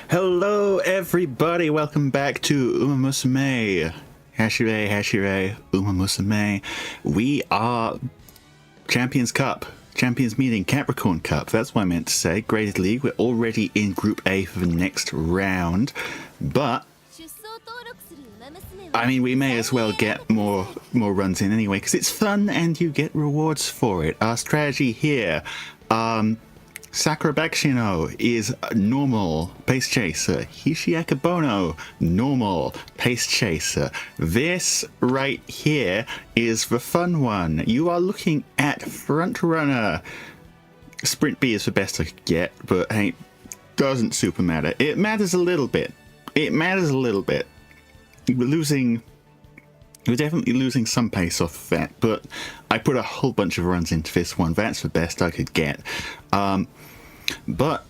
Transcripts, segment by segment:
Hello everybody, welcome back to Umamusume. Hashire, Umamusume. We are Champions Meeting, Capricorn Cup. That's what I meant to say. Graded League. We're already in Group A for the next round. But I mean, we may as well get more runs in anyway, because it's fun and you get rewards for it. Our strategy here, Sakura Bakushin O is normal pace chaser. Hishi Akebono, normal pace chaser. This right here is the fun one. You are looking at front runner. Sprint B is the best I could get, but hey, doesn't super matter. It matters a little bit. We're definitely losing some pace off of that, but I put a whole bunch of runs into this one. That's the best I could get. But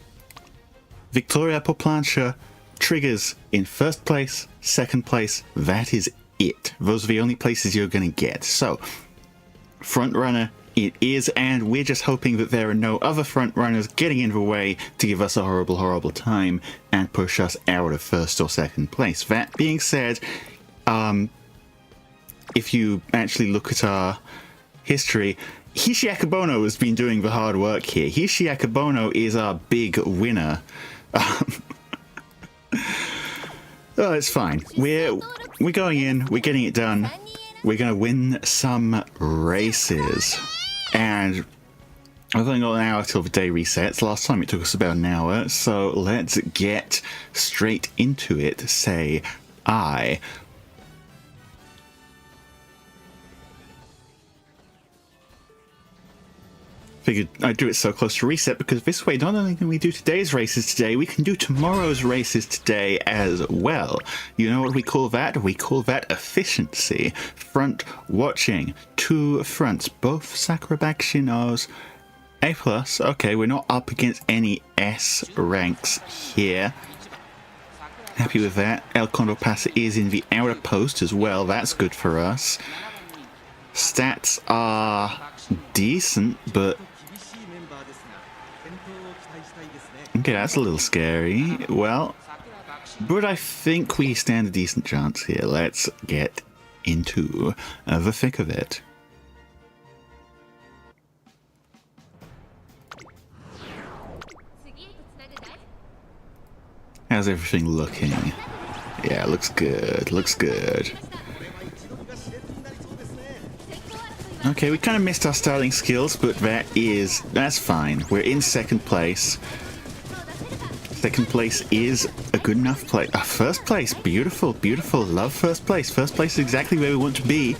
Victoria por plancha triggers in first place, second place. That is it. Those are the only places you're going to get. So, front runner it is, and we're just hoping that there are no other front runners getting in the way to give us a horrible, horrible time and push us out of first or second place. That being said, if you actually look at our history, Hishi Akebono has been doing the hard work here. Hishi Akebono is our big winner. Oh, it's fine. We're going in, we're getting it done. We're going to win some races. And I've only got an hour till the day resets. Last time it took us about an hour. So let's get straight into it, say I. Figured I'd do it so close to reset, because this way not only can we do today's races today, we can do tomorrow's races today as well. You know what we call that? We call that efficiency. Front watching. 2 fronts. Both Sakura Bakushin O's. A+. Okay, we're not up against any S ranks here. Happy with that. El CONDOR PASA is in the outer post as well. That's good for us. Stats are decent, but okay, that's a little scary. Well, but I think we stand a decent chance here. Let's get into the thick of it. How's everything looking? Yeah, looks good. Looks good. Okay, we kind of missed our starting skills, but that's fine. We're in second place. Second place is a good enough place. First place, beautiful, beautiful. Love first place. First place is exactly where we want to be.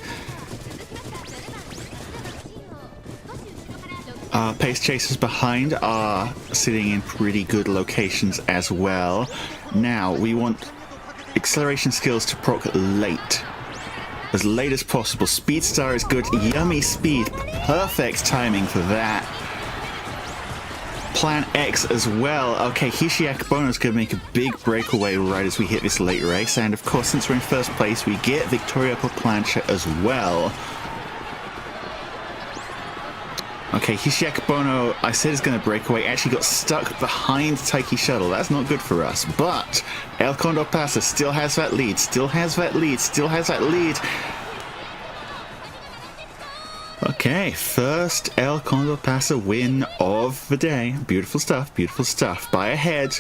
Our pace chasers behind are sitting in pretty good locations as well. Now, we want acceleration skills to proc late. As late as possible. Speed Star is good. Yummy speed. Perfect timing for that. Plan X as well. Okay, Hishi Akebono is going to make a big breakaway right as we hit this late race. And of course, since we're in first place, we get Victoria por plancha as well. Okay, Hishi Akebono, I said is going to break away, actually got stuck behind Taiki Shuttle. That's not good for us. But El CONDOR PASA still has that lead, still has that lead, still has that lead. Okay, first El CONDOR PASA win of the day. Beautiful stuff, beautiful stuff. By ahead.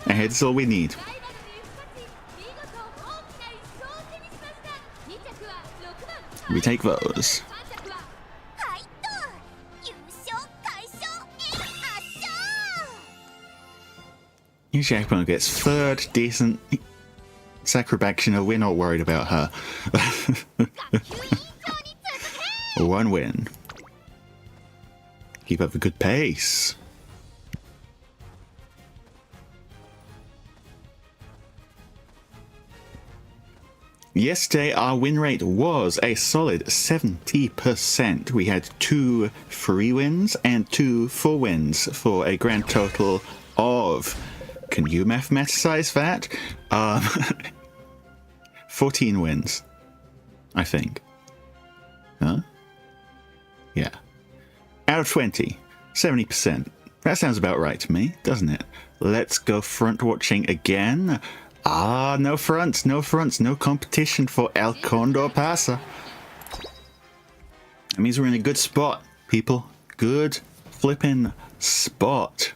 Ahead is all we need. We take those. Hishi Akebono gets third, decent. Sakura Bakushin O, we're not worried about her. One win. Keep up a good pace. Yesterday, our win rate was a solid 70%. We had 2 free wins and 2 full wins for a grand total of, can you mathematicize that? 14 wins, I think. Huh? Yeah. Out of 20, 70%. That sounds about right to me, doesn't it? Let's go front watching again. No fronts, no competition for El Condor Pasa. That means we're in a good spot, people. Good flippin' spot.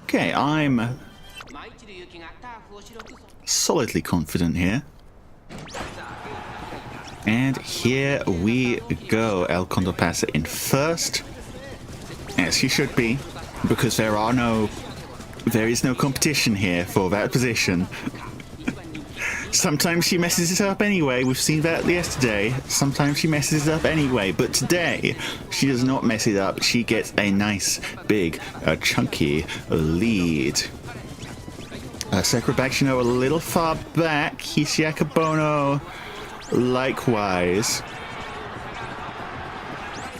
Okay, I'm solidly confident here. And here we go. El Condor Pasa in first. As he should be, because there is no competition here for that position. Sometimes she messes it up anyway. We've seen that yesterday. Sometimes she messes it up anyway. But today, she does not mess it up. She gets a nice, big, chunky lead. Sakura Bakushin O a little far back. Hishi Akebono likewise.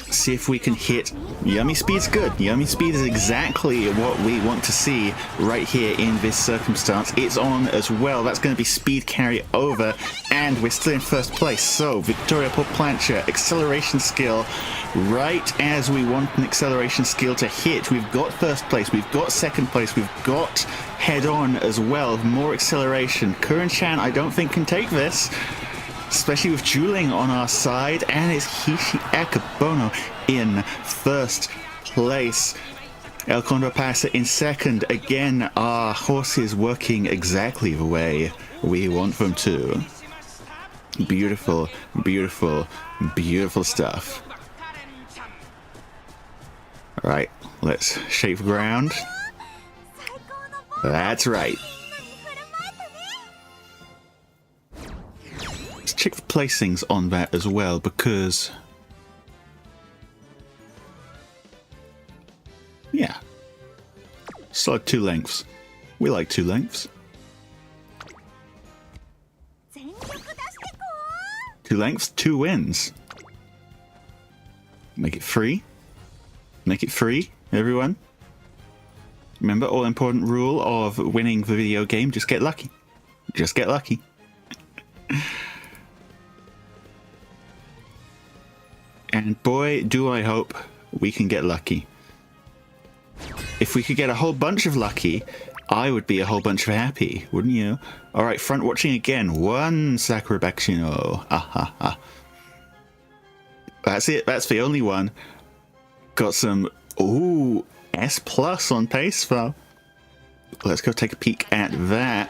See if we can hit. Yummy Speed's good. Yummy Speed is exactly what we want to see right here in this circumstance. It's on as well. That's going to be speed carry over, and we're still in first place. So Victoria por plancha, acceleration skill. Right as we want an acceleration skill to hit, we've got first place, we've got second place, we've got head on as well. More acceleration. Kuren-chan, I don't think, can take this, especially with dueling on our side, and it's Hishi Akebono in first place. El Condor Pasa in second. Again, our horses working exactly the way we want them to. Beautiful, beautiful, beautiful stuff. Alright, let's shape ground. That's right. Check the placings on that as well, because yeah, solid 2 lengths. We like 2 lengths. 2 lengths, 2 wins. Make it free. Make it free, everyone. Remember, all important rule of winning the video game: just get lucky. Just get lucky. And boy, do I hope we can get lucky. If we could get a whole bunch of lucky, I would be a whole bunch of happy, wouldn't you? Alright, front watching again. 1 Sakura Bakushin O. That's it. That's the only one. Got some... Ooh, S+ on pace for... Let's go take a peek at that.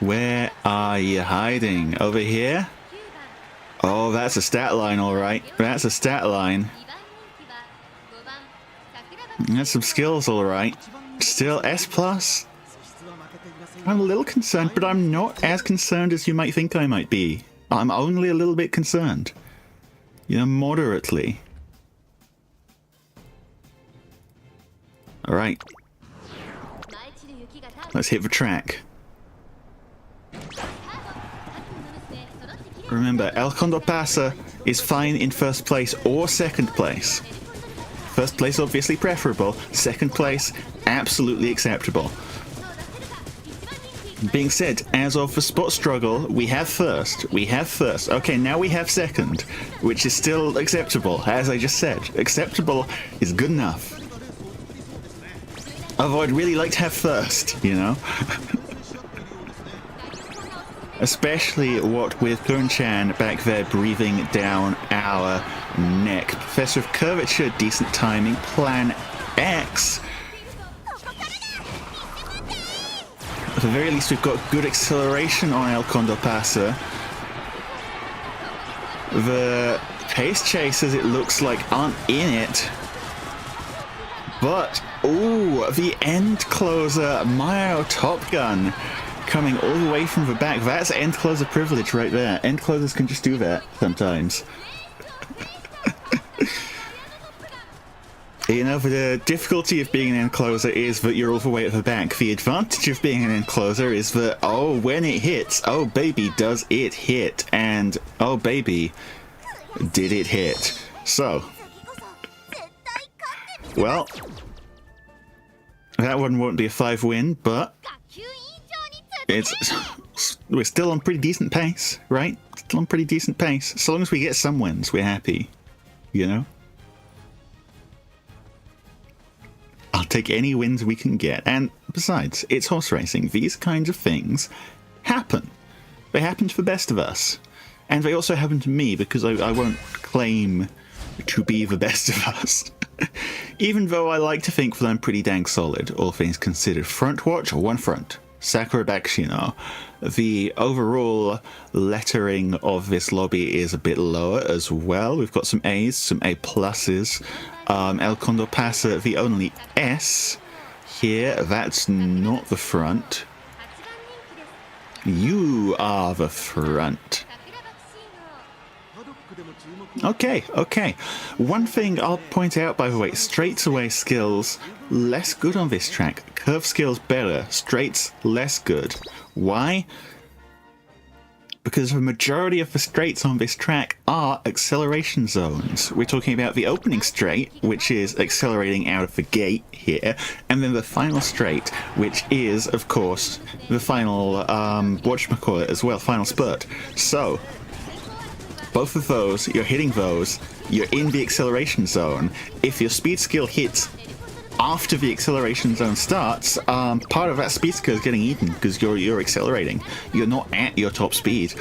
Where are you hiding? Over here? Oh, that's a stat line, alright. That's a stat line. That's some skills, alright. Still S+. I'm a little concerned, but I'm not as concerned as you might think I might be. I'm only a little bit concerned. You know, moderately. Alright. Let's hit the track. Remember, El Condor Pasa is fine in first place or second place. First place obviously preferable, second place absolutely acceptable. Being said, as of the spot struggle, we have first. Okay, now we have second, which is still acceptable, as I just said. Acceptable is good enough. Although I'd really like to have first, you know? Especially what with Kuren-chan back there breathing down our neck. Professor of Curvature, decent timing. Plan X. At the very least, we've got good acceleration on El Condor Pasa. The pace chasers, it looks like, aren't in it. But, ooh, the end closer, Mayo Top Gun, coming all the way from the back. That's end closer privilege right there. End closers can just do that sometimes. You know, the difficulty of being an end closer is that you're all the way at the back. The advantage of being an end closer is that, oh, when it hits, oh baby, does it hit. And, oh baby, did it hit. So, well, that one won't be a 5-win, but we're still on pretty decent pace, right? Still on pretty decent pace. So long as we get some wins, we're happy, you know? I'll take any wins we can get. And besides, it's horse racing. These kinds of things happen. They happen to the best of us. And they also happen to me, because I won't claim to be the best of us. Even though I like to think that I'm pretty dang solid, all things considered. Front watch, one front. Sakura Bakushin O. The overall lettering of this lobby is a bit lower as well. We've got some A's, some A pluses. El CONDOR PASA, the only S here. That's not the front. You are the front. Okay, okay. One thing I'll point out, by the way, straightaway skills, less good on this track. Curve skills better, straights less good. Why? Because the majority of the straights on this track are acceleration zones. We're talking about the opening straight, which is accelerating out of the gate here, and then the final straight, which is, of course, the final, whatchamacallit as well, final spurt. So, both of those, you're hitting those, you're in the acceleration zone. If your speed skill hits after the acceleration zone starts, part of that speed skill is getting eaten because you're accelerating. You're not at your top speed.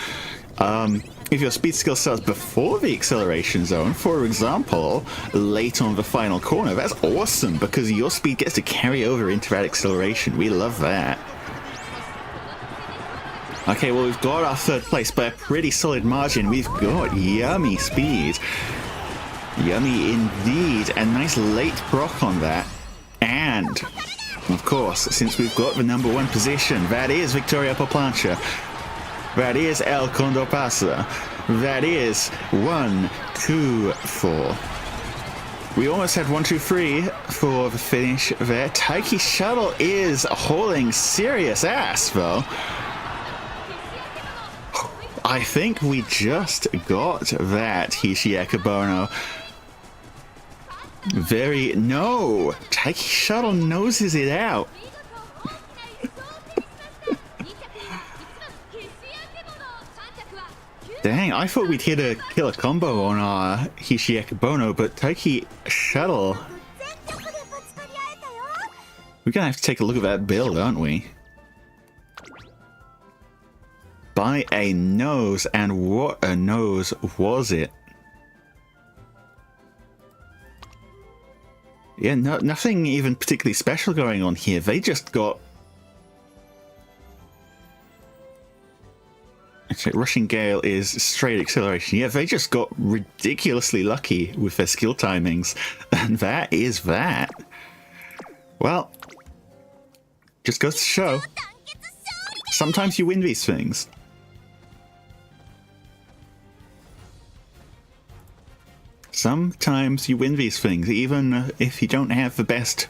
If your speed skill starts before the acceleration zone, for example, late on the final corner, that's awesome because your speed gets to carry over into that acceleration. We love that. Okay, well, we've got our third place by a pretty solid margin. We've got yummy speed. Yummy indeed. A nice late proc on that. And, of course, since we've got the number one position, that is Victoria Poplancha. That is El CONDOR PASA. That is 1, 2, 4. We almost had 1, 2, 3 for the finish there. Taiki Shuttle is hauling serious ass, though. I think we just got that, Hishi Akebono. No! Taiki Shuttle noses it out. Dang, I thought we'd hit a killer combo on our Hishi Akebono, but Taiki Shuttle... We're gonna have to take a look at that build, aren't we? By a nose, and what a nose was it? Yeah, nothing even particularly special going on here. They just got... Actually, Rushing Gale is straight acceleration. Yeah, they just got ridiculously lucky with their skill timings. And that is that. Well, just goes to show. Sometimes you win these things. Sometimes you win these things, even if you don't have the best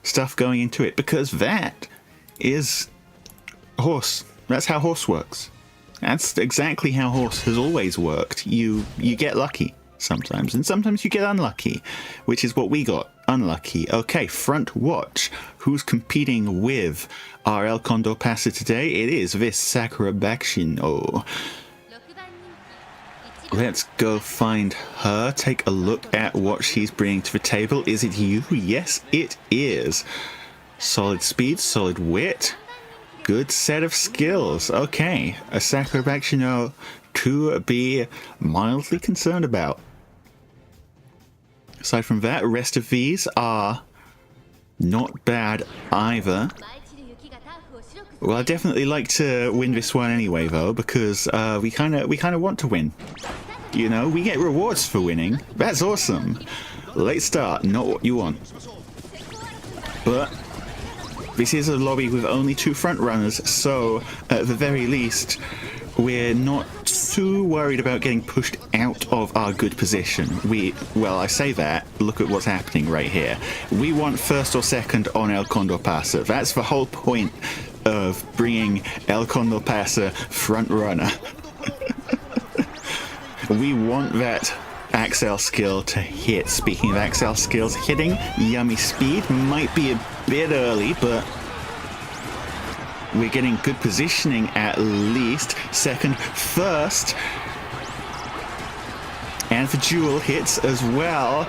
stuff going into it, because that is horse. That's how horse works. That's exactly how horse has always worked. You get lucky sometimes, and sometimes you get unlucky, which is what we got. Unlucky. Okay, front watch. Who's competing with our El CONDOR PASA today? It is this Sakura Bakushin O. Let's go find her, take a look at what she's bringing to the table. Is it you? Yes, it is. Solid speed, solid wit, good set of skills. Okay, a Sakura Bakushin O to be mildly concerned about. Aside from that, the rest of these are not bad either. Well, I definitely like to win this one anyway, though, because we kind of want to win. You know, we get rewards for winning. That's awesome. Late start, not what you want. But this is a lobby with only 2 front runners, so at the very least, we're not too worried about getting pushed out out of our good position. Well, I say that, look at what's happening right here. We want first or second on El Condor Pasa. That's the whole point of bringing El Condor Pasa front runner. We want that Axel skill to hit. Speaking of Axel skills hitting, Yummy Speed might be a bit early, but we're getting good positioning at least. Second, first. And the Jewel hits as well.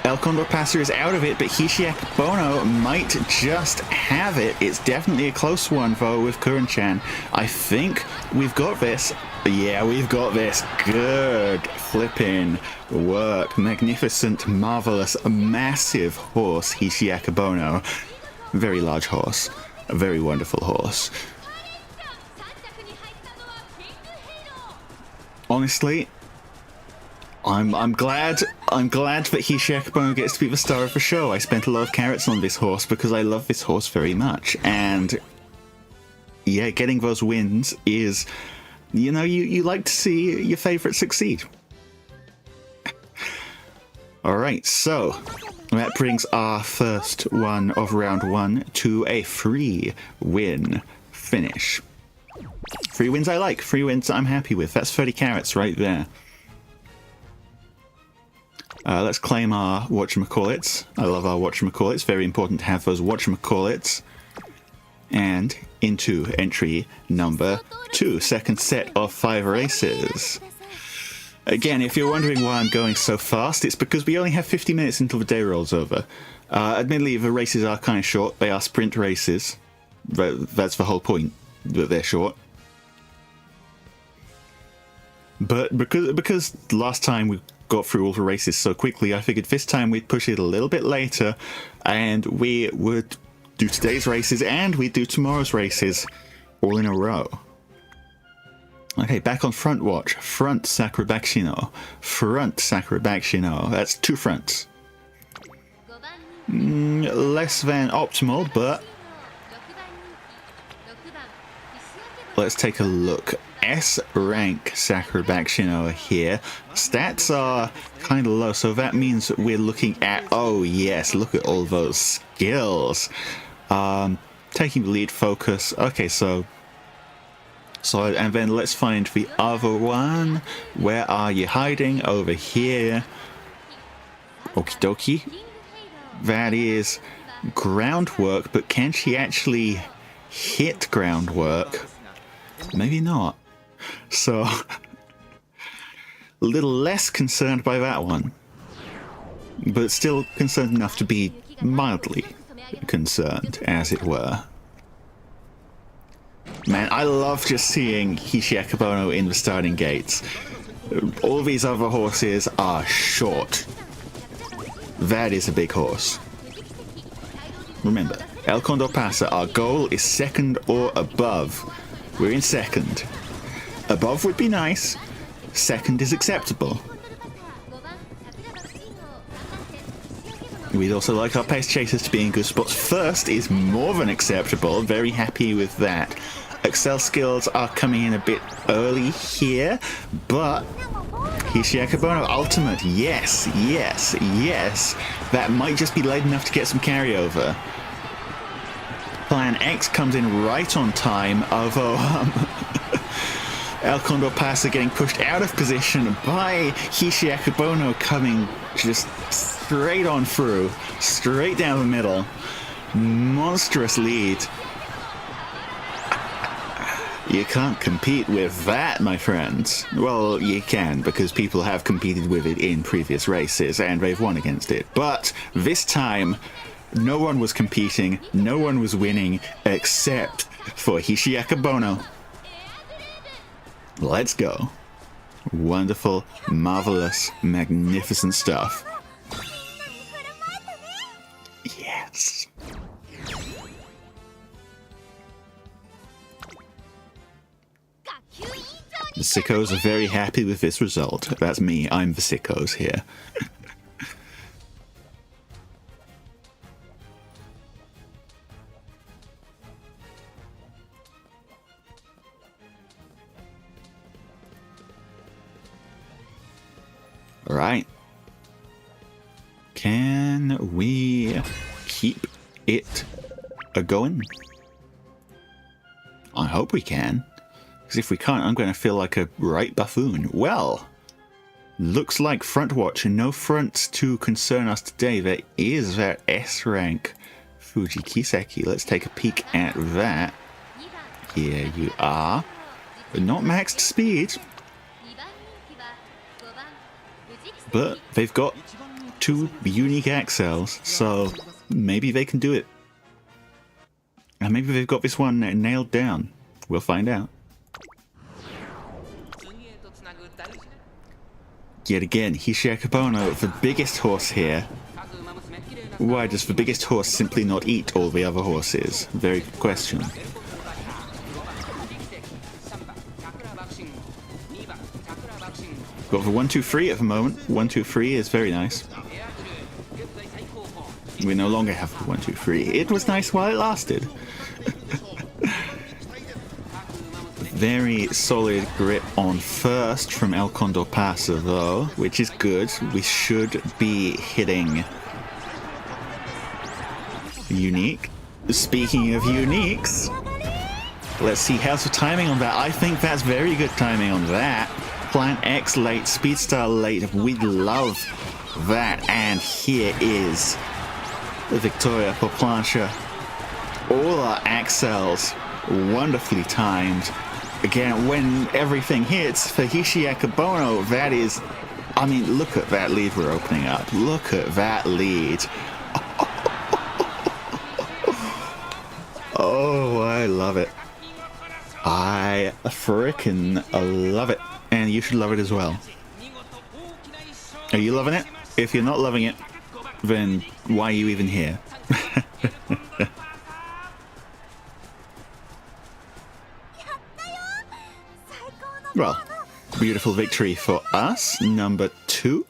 El Condor Pasa is out of it, but Hishi Akebono might just have it. It's definitely a close one, though, with Kuren-chan. I think we've got this. Yeah, we've got this. Good flipping work. Magnificent, marvelous, massive horse, Hishi Akebono. Very large horse. A very wonderful horse. Honestly, I'm glad that Hishi Akebono gets to be the star of the show. I spent a lot of carrots on this horse because I love this horse very much. And yeah, getting those wins is, you know, you like to see your favorite succeed. Alright, so that brings our first one of round one to a 3-win finish. 3 wins I like, 3 wins I'm happy with. That's 30 carrots right there. Let's claim our whatchamacallits. I love our whatchamacallits. Very important to have those whatchamacallits. And into entry number 2. Second set of 5 races. Again, if you're wondering why I'm going so fast, it's because we only have 50 minutes until the day rolls over. Admittedly, the races are kind of short. They are sprint races. That's the whole point, that they're short. But because last time we got through all the races so quickly, I figured this time we'd push it a little bit later, and we would do today's races and we'd do tomorrow's races all in a row. Okay, back on front watch. Front Sakura Bakushin O. Front Sakura Bakushin O. That's 2 fronts. Less than optimal, but let's take a look. S rank Sakura Bakushin O here. Stats are kind of low, so that means we're looking at, oh yes, look at all those skills. Taking the lead, focus. Okay, so and then let's find the other one. Where are you hiding? Over here. Okie dokie. That is groundwork, but can she actually hit groundwork? Maybe not. So, a little less concerned by that one. But still concerned enough to be mildly concerned, as it were. Man, I love just seeing Hishi Akebono in the starting gates. All these other horses are short. That is a big horse. Remember, El Condor Pasa, our goal is second or above. We're in second. Above would be nice. Second is acceptable. We'd also like our pace chasers to be in good spots. First is more than acceptable. Very happy with that. Excel skills are coming in a bit early here, but Hishi Akebono ultimate. Yes, yes, yes. That might just be late enough to get some carryover. Plan X comes in right on time, although El Condor Pasa getting pushed out of position by Hishi Akebono coming just straight on through, straight down the middle. Monstrous lead. You can't compete with that, my friends. Well, you can, because people have competed with it in previous races, and they've won against it. But this time, no one was competing, no one was winning, except for Hishi Akebono. Let's go. Wonderful, marvelous, magnificent stuff. Yes. The sickos are very happy with this result. That's me, I'm the sickos here. right. Can we keep it a-going? I hope we can. Because if we can't, I'm going to feel like a right buffoon. Well, looks like front watch and no fronts to concern us today. There is that S rank Fuji Kiseki. Let's take a peek at that. Here you are. But not maxed speed. But they've got 2 unique accels, so maybe they can do it. And maybe they've got this one nailed down. We'll find out. Yet again, Hishi Akebono, the biggest horse here. Why does the biggest horse simply not eat all the other horses? Very good question. Got the 1-2-3 at the moment. 1-2-3 is very nice. We no longer have the 1-2-3. It was nice while it lasted. Very solid grip on first from El Condor Pasa though, which is good. We should be hitting unique. Speaking of uniques, let's see how's the timing on that. I think that's very good timing on that. Plan X late, Speedstar late. We love that. And here is the Victoria por plancha. All our accels wonderfully timed. Again, when everything hits for Hishi Akebono, that is... I mean, look at that lead we're opening up. Look at that lead. Oh, I love it. I frickin' love it. And you should love it as well. Are you loving it? If you're not loving it, then why are you even here? Well, beautiful victory for us. Number 2.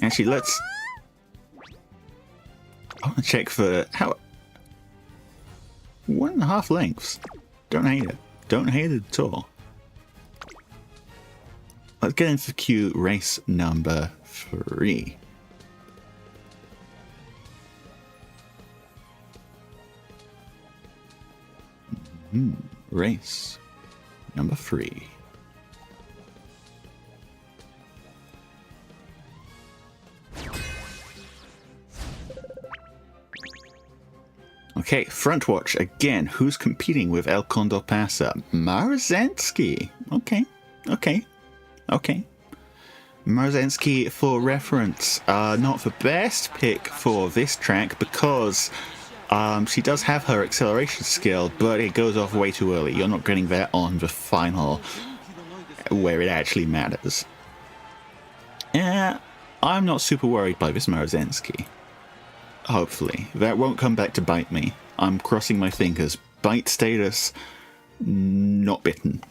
Actually, let's... I want to check for how... 1.5 lengths. Don't hate it. Don't hate it at all. Let's get into queue race number 3. Race number 3. Okay, front watch again. Who's competing with El Condor Pasa? Marzensky. Okay. Marzensky, for reference, not the best pick for this track because she does have her acceleration skill, but it goes off way too early. You're not getting that on the final where it actually matters. Yeah, I'm not super worried by this Marzensky. Hopefully. That won't come back to bite me. I'm crossing my fingers. Bite status, not bitten.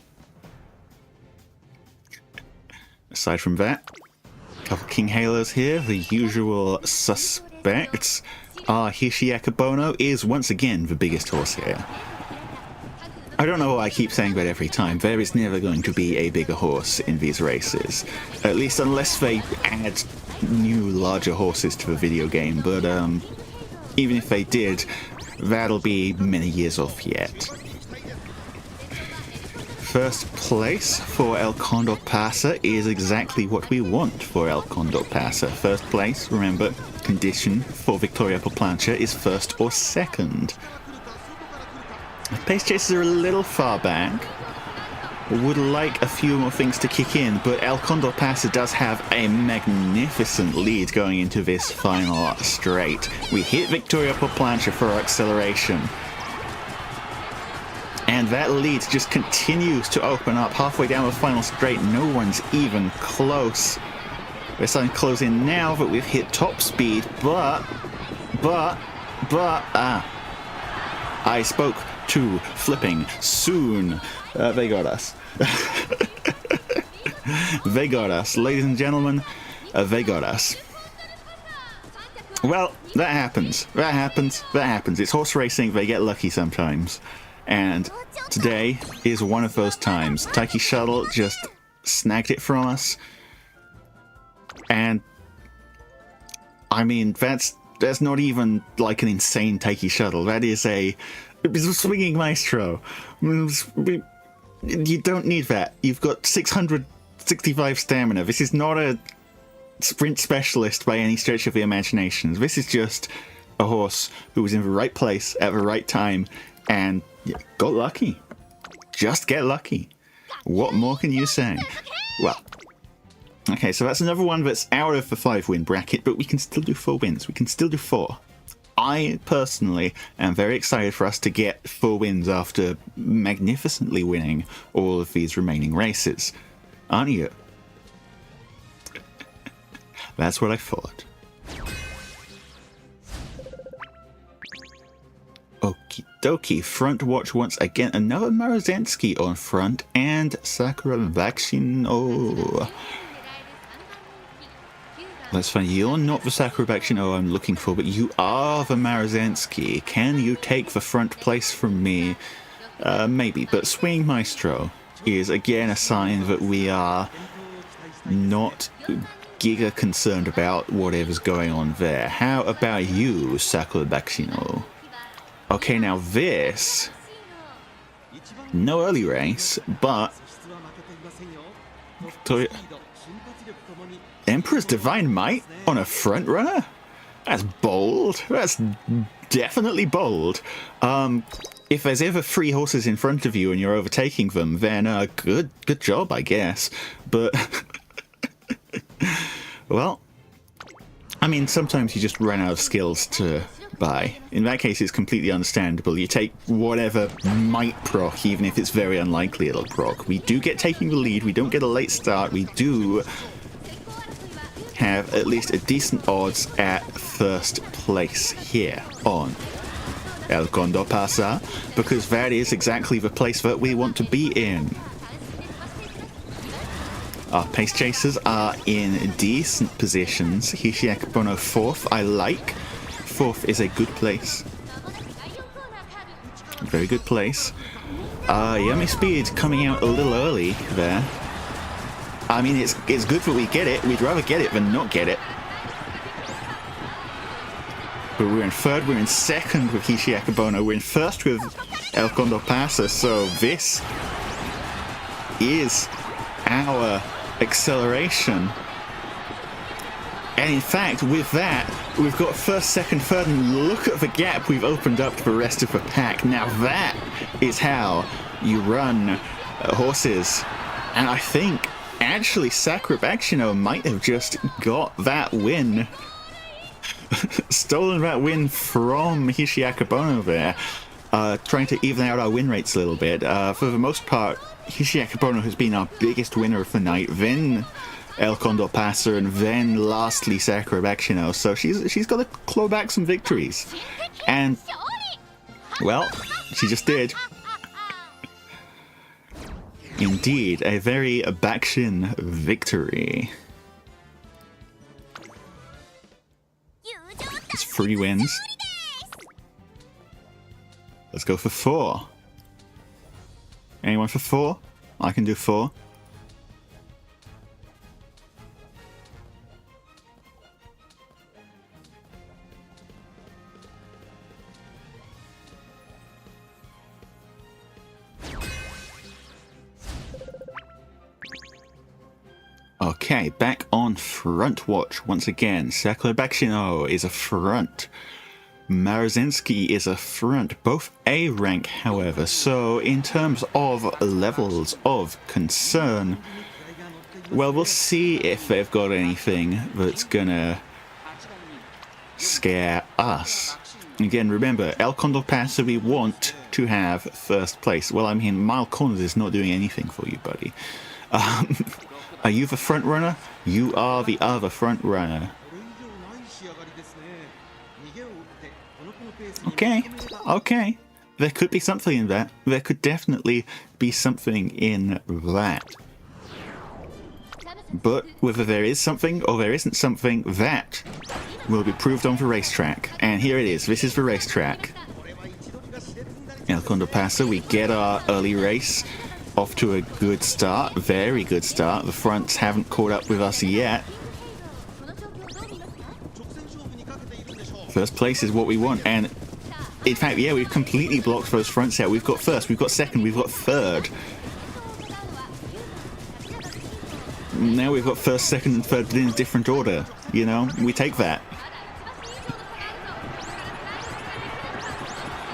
Aside from that, a couple King Halos here. The usual suspects. Hishi Akebono is once again the biggest horse here. I don't know why I keep saying that every time. There is never going to be a bigger horse in these races. At least unless they add new, larger horses to the video game. But even if they did, that'll be many years off yet. First place for El Condor Pasa is exactly what we want for El Condor Pasa. First place, remember, condition for Victoria por plancha is first or second. Pace chases are a little far back. Would like a few more things to kick in, but El Condor Pasa does have a magnificent lead going into this final straight. We hit Victoria por plancha for our acceleration. And that lead just continues to open up halfway down the final straight. No one's even close. We're starting to close in now that we've hit top speed, but, I spoke too flipping soon. They got us. They got us. Ladies and gentlemen, they got us. Well, that happens. That happens. It's horse racing. They get lucky sometimes. And today is one of those times. Taiki Shuttle just snagged it from us. And I mean, that's not even like an insane Taiki Shuttle. That is a swinging maestro. You don't need that. You've got 665 stamina. This is not a sprint specialist by any stretch of the imagination. This is just a horse who was in the right place at the right time and got lucky. Just get lucky. What more can you say? Well, okay, so that's another one that's out of the 5-win bracket, but we can still do 4 wins. We can still do 4. I personally am very excited for us to get 4 wins after magnificently winning all of these remaining races. Aren't you? That's what I thought. Okie dokie, front watch once again. Another Marozensky on front and Sakura Bakushin O. That's fine. You're not the Sakura Bakushin O I'm looking for, but you are the Marozensky. Can you take the front place from me? Maybe, but Swing Maestro is again a sign that we are not giga concerned about whatever's going on there. How about you, Sakura Bakushin O? Okay, now this, no early race, but Emperor's Divine Might on a front runner? That's bold. That's definitely bold. If there's ever 3 horses in front of you and you're overtaking them, then good job, I guess. But well, I mean, sometimes you just run out of skills to buy. In that case, it's completely understandable. You take whatever might proc, even if it's very unlikely it'll proc. We do get taking the lead. We don't get a late start. We do have at least a decent odds at first place here on El CONDOR PASA, because that is exactly the place that we want to be in. Our pace chasers are in decent positions. Hishi Akebono 4th, I like. 4th is a good place. Very good place. Yummy Speed coming out a little early there. I mean, it's good that we get it. We'd rather get it than not get it. But we're in 3rd, we're in 2nd with Hishi Akebono, we're in 1st with El CONDOR PASA, so this is our acceleration. And in fact, with that, we've got 1st, 2nd, 3rd, and look at the gap we've opened up to the rest of the pack. Now that is how you run horses. And I think, actually, Sakura Bakushin O might have just got that win. Stolen that win from Hishi Akebono there. Trying to even out our win rates a little bit. For the most part, Hishi Akebono has been our biggest winner of the night. Then El CONDOR PASA, and then lastly Sakura Bakushin O. So she's got to claw back some victories. And, well, she just did. Indeed, a very Bakushin victory. It's 3 wins. Let's go for 4. Anyone for 4? I can do 4. Okay, back on front watch once again. Sakura Bakushin O is a front. Marozensky is a front, both A rank, however. So in terms of levels of concern, well, we'll see if they've got anything that's gonna scare us. Again, remember, El CONDOR PASA, we want to have 1st place. Well, I mean, Mile Corners is not doing anything for you, buddy. Are you the front runner? You are the other front runner. Okay, okay. There could be something in that. There could definitely be something in that. But whether there is something or there isn't something, that will be proved on the racetrack. And here it is. This is the racetrack. El CONDOR PASA, we get our early race off to a good start, very good start. The fronts haven't caught up with us yet. First place is what we want, and in fact, yeah, we've completely blocked those fronts out. We've got first, we've got second, we've got third. Now we've got first, second, and third in a different order. You know, we take that.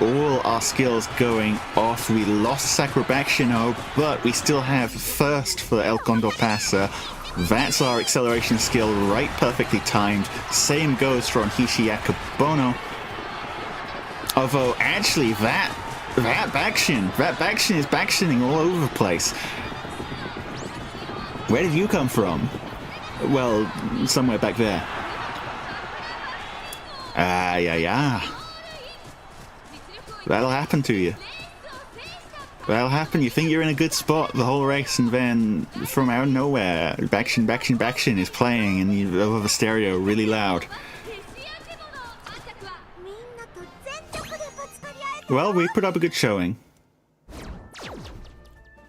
All our skills going off. We lost Sakura Bakushin O, but we still have first for El CONDOR PASA. That's our acceleration skill, right, perfectly timed. Same goes for on Hishi Akebono. Although, actually, that Bakushin is Bakushining all over the place. Where did you come from? Well, somewhere back there. Yeah. That'll happen to you. That'll happen. You think you're in a good spot the whole race, and then from out of nowhere, Bakushin is playing, and you over the stereo really loud. Well, we put up a good showing.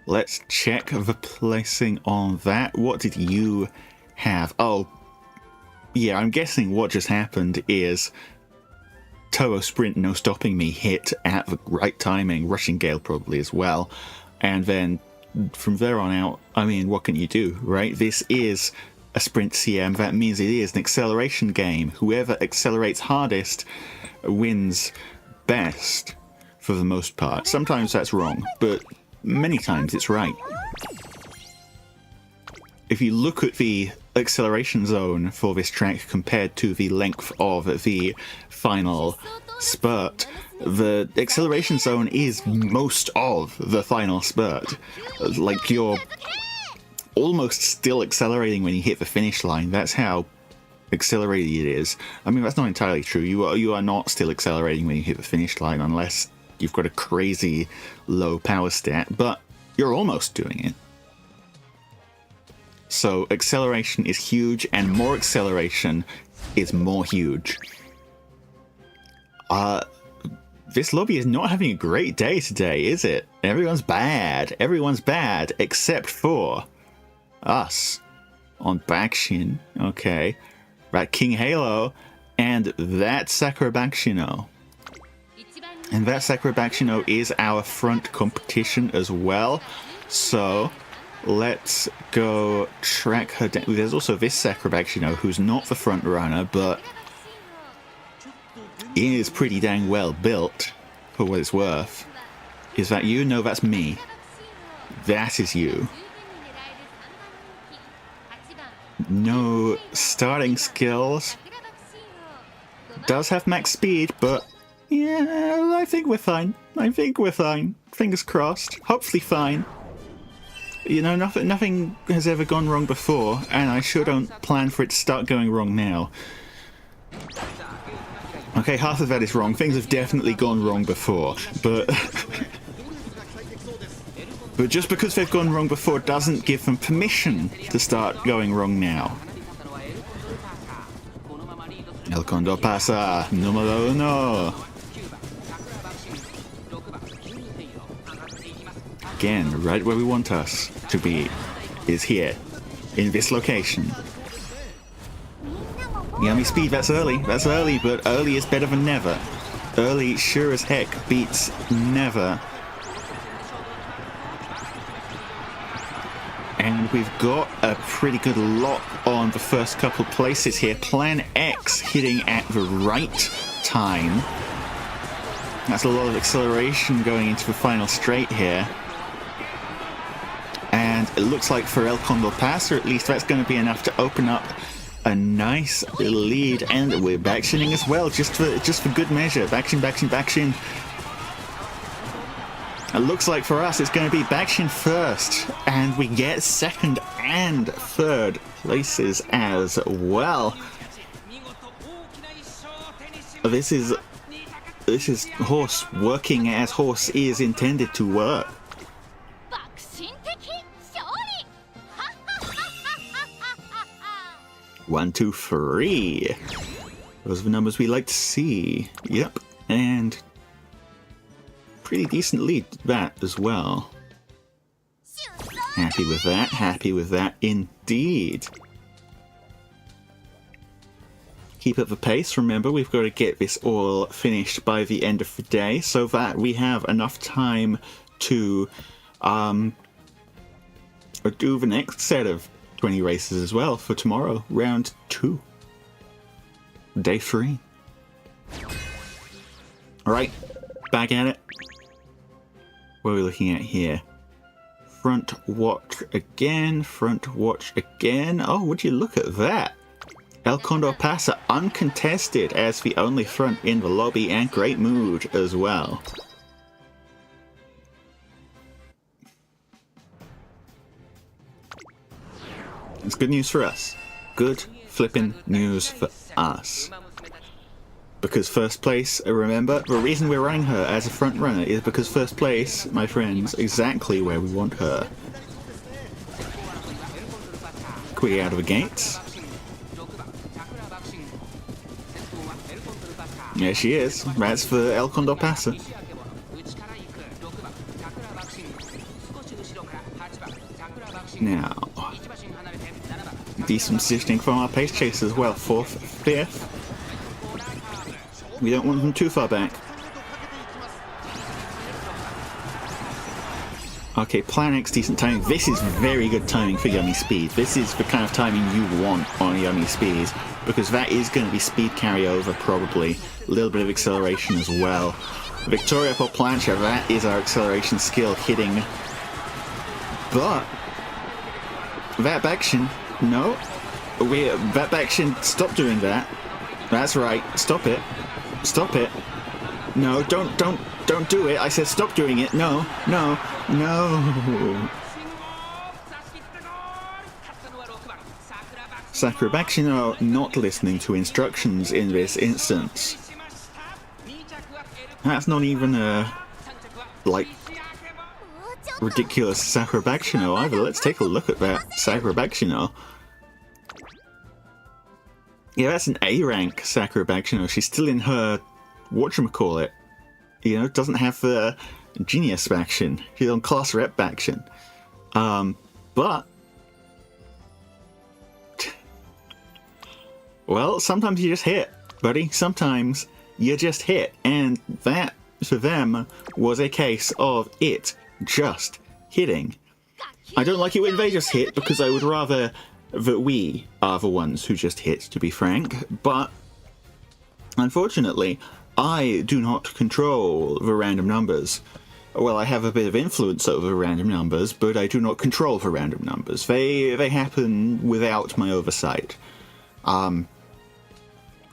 Let's check the placing on that. What did you have? Oh, yeah, I'm guessing what just happened is Toho Sprint No Stopping Me hit at the right timing, Rushing Gale probably as well, and then from there on out, I mean, what can you do, right? This is a sprint CM, that means it is an acceleration game. Whoever accelerates hardest wins best, for the most part. Sometimes that's wrong, but many times it's right. If you look at the acceleration zone for this track compared to the length of the final spurt, the acceleration zone is most of the final spurt. Like, you're almost still accelerating when you hit the finish line. That's how accelerated it is. I mean, that's not entirely true. You are not still accelerating when you hit the finish line unless you've got a crazy low power stat, but you're almost doing it. So acceleration is huge, and more acceleration is more huge. This lobby is not having a great day today, is it? Everyone's bad. Everyone's bad, except for us on Bakushin. Okay. That King Halo, and that Sakura Bakushin O. And that Sakura Bakushin O is our front competition as well. So let's go track her down. There's also this Sakura Bakushin O, who's not the front runner, but is pretty dang well built, for what it's worth. Is that you? No, that's me. That is you. No starting skills. Does have max speed, but yeah, I think we're fine. I think we're fine. Fingers crossed. Hopefully fine. You know, nothing has ever gone wrong before, and I sure don't plan for it to start going wrong now. Okay, half of that is wrong. Things have definitely gone wrong before, but but just because they've gone wrong before doesn't give them permission to start going wrong now. El CONDOR PASA, número uno. Again, right where we want us to be is here, in this location. Yummy speed, that's early, but early is better than never. Early sure as heck beats never. And we've got a pretty good lock on the first couple places here. Plan X hitting at the right time. That's a lot of acceleration going into the final straight here. And it looks like for El CONDOR PASA, at least that's going to be enough to open up a nice lead. And we're backshining as well, just for good measure. Backshin. It looks like for us it's going to be Bakushin first, and we get second and third places as well. This is horse working as horse is intended to work. 1, 2, 3. Those are the numbers we like to see. Yep, and pretty decent lead, that as well. Happy with that. Happy with that indeed. Keep up the pace. Remember, we've got to get this all finished by the end of the day so that we have enough time to do the next set of 20 races as well for tomorrow, round 2. Day 3. Alright, back at it. What are we looking at here? Front watch again, front watch again. Oh, would you look at that? El Condor Pasa uncontested as the only front in the lobby, and great mood as well. It's good news for us. Good flippin' news for us. Because first place, remember, the reason we're running her as a front runner is because first place, my friends, exactly where we want her. Quickly out of the gates. There she is. That's for El Condor Pasa. Now, decent positioning from our pace chasers as well. 4th, 5th. We don't want them too far back. Okay, Plan X, decent timing. This is very good timing for Yummy Speed. This is the kind of timing you want on Yummy Speed, because that is going to be speed carryover probably. A little bit of acceleration as well. Victoria for Plancha, that is our acceleration skill hitting. But that action, no. That action, stop doing that. That's right, stop it. Stop it. No, don't do it. I said stop doing it. No, no, no. Sakura Bakushin O not listening to instructions in this instance. That's not even a, like, ridiculous Sakura Bakushin O either. Let's take a look at that Sakura Bakushin O. Yeah, that's an A rank Sakura Bakushin O. She's still in her, whatchamacallit, you know, doesn't have the Genius faction. She's on Class Rep faction. But well, sometimes you just hit, buddy. Sometimes you just hit. And that, for them, was a case of it just hitting. I don't like it when they just hit, because I would rather that we are the ones who just hit, to be frank. But unfortunately, I do not control the random numbers. Well, I have a bit of influence over the random numbers, but I do not control the random numbers. They happen without my oversight.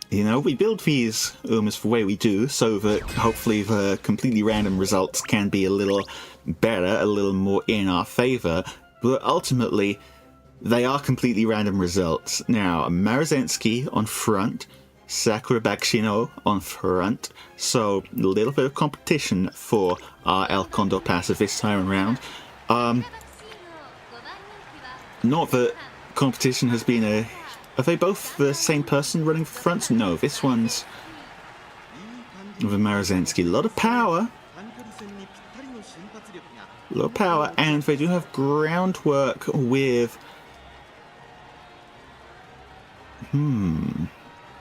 You know, we build these almost the way we do, so that hopefully the completely random results can be a little better, a little more in our favor, but ultimately, they are completely random results. Now, Marozensky on front, Sakura Bakushin O on front, so a little bit of competition for our El Condor Pasa this time around. Not that competition has been a... Are they both the same person running front? No, this one's with Marozensky. A lot of power. A lot of power, and they do have groundwork with...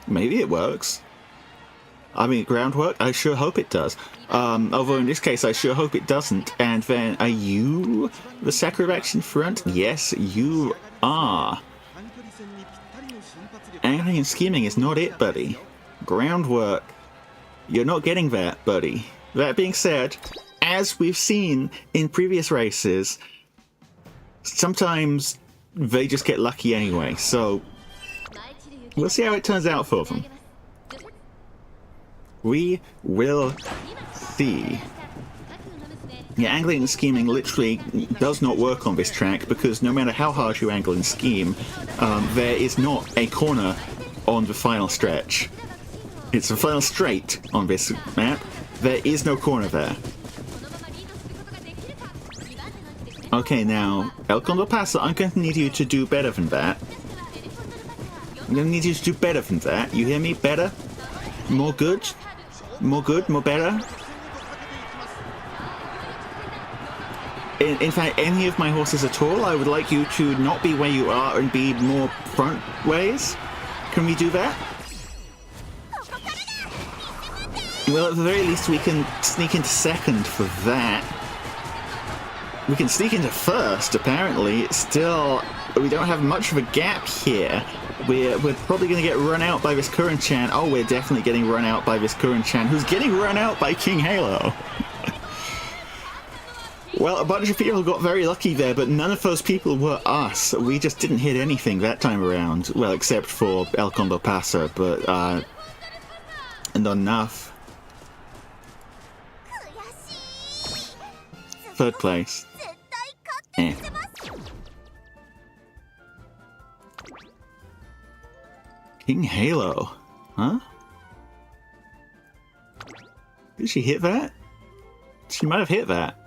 Maybe it works. I mean, groundwork? I sure hope it does. Although in this case, I sure hope it doesn't. And then, are you the Sakura Bakushin front? Yes, you are. Angling and scheming is not it, buddy. Groundwork. You're not getting that, buddy. That being said, as we've seen in previous races, sometimes they just get lucky anyway, so we'll see how it turns out for them. We will see. Yeah, angling and scheming literally does not work on this track, because no matter how hard you angle and scheme, there is not a corner on the final stretch. It's the final straight on this map. There is no corner there. Okay, now, El Condor Pasa, I'm going to need you to do better than that. I'm going to need you to do better than that. You hear me? Better? More good? More good? More better? In fact, any of my horses at all, I would like you to not be where you are and be more front ways. Can we do that? Well, at the very least, we can sneak into second for that. We can sneak into first, apparently. Still, we don't have much of a gap here. We're probably going to get run out by this Kuren-chan. Oh, we're definitely getting run out by this Kuren-chan, who's getting run out by King Halo. Well, a bunch of people got very lucky there, but none of those people were us. We just didn't hit anything that time around. Well, except for El CONDOR PASA, but, not enough. Third place. Eh. King Halo. Huh? Did she hit that? She might have hit that.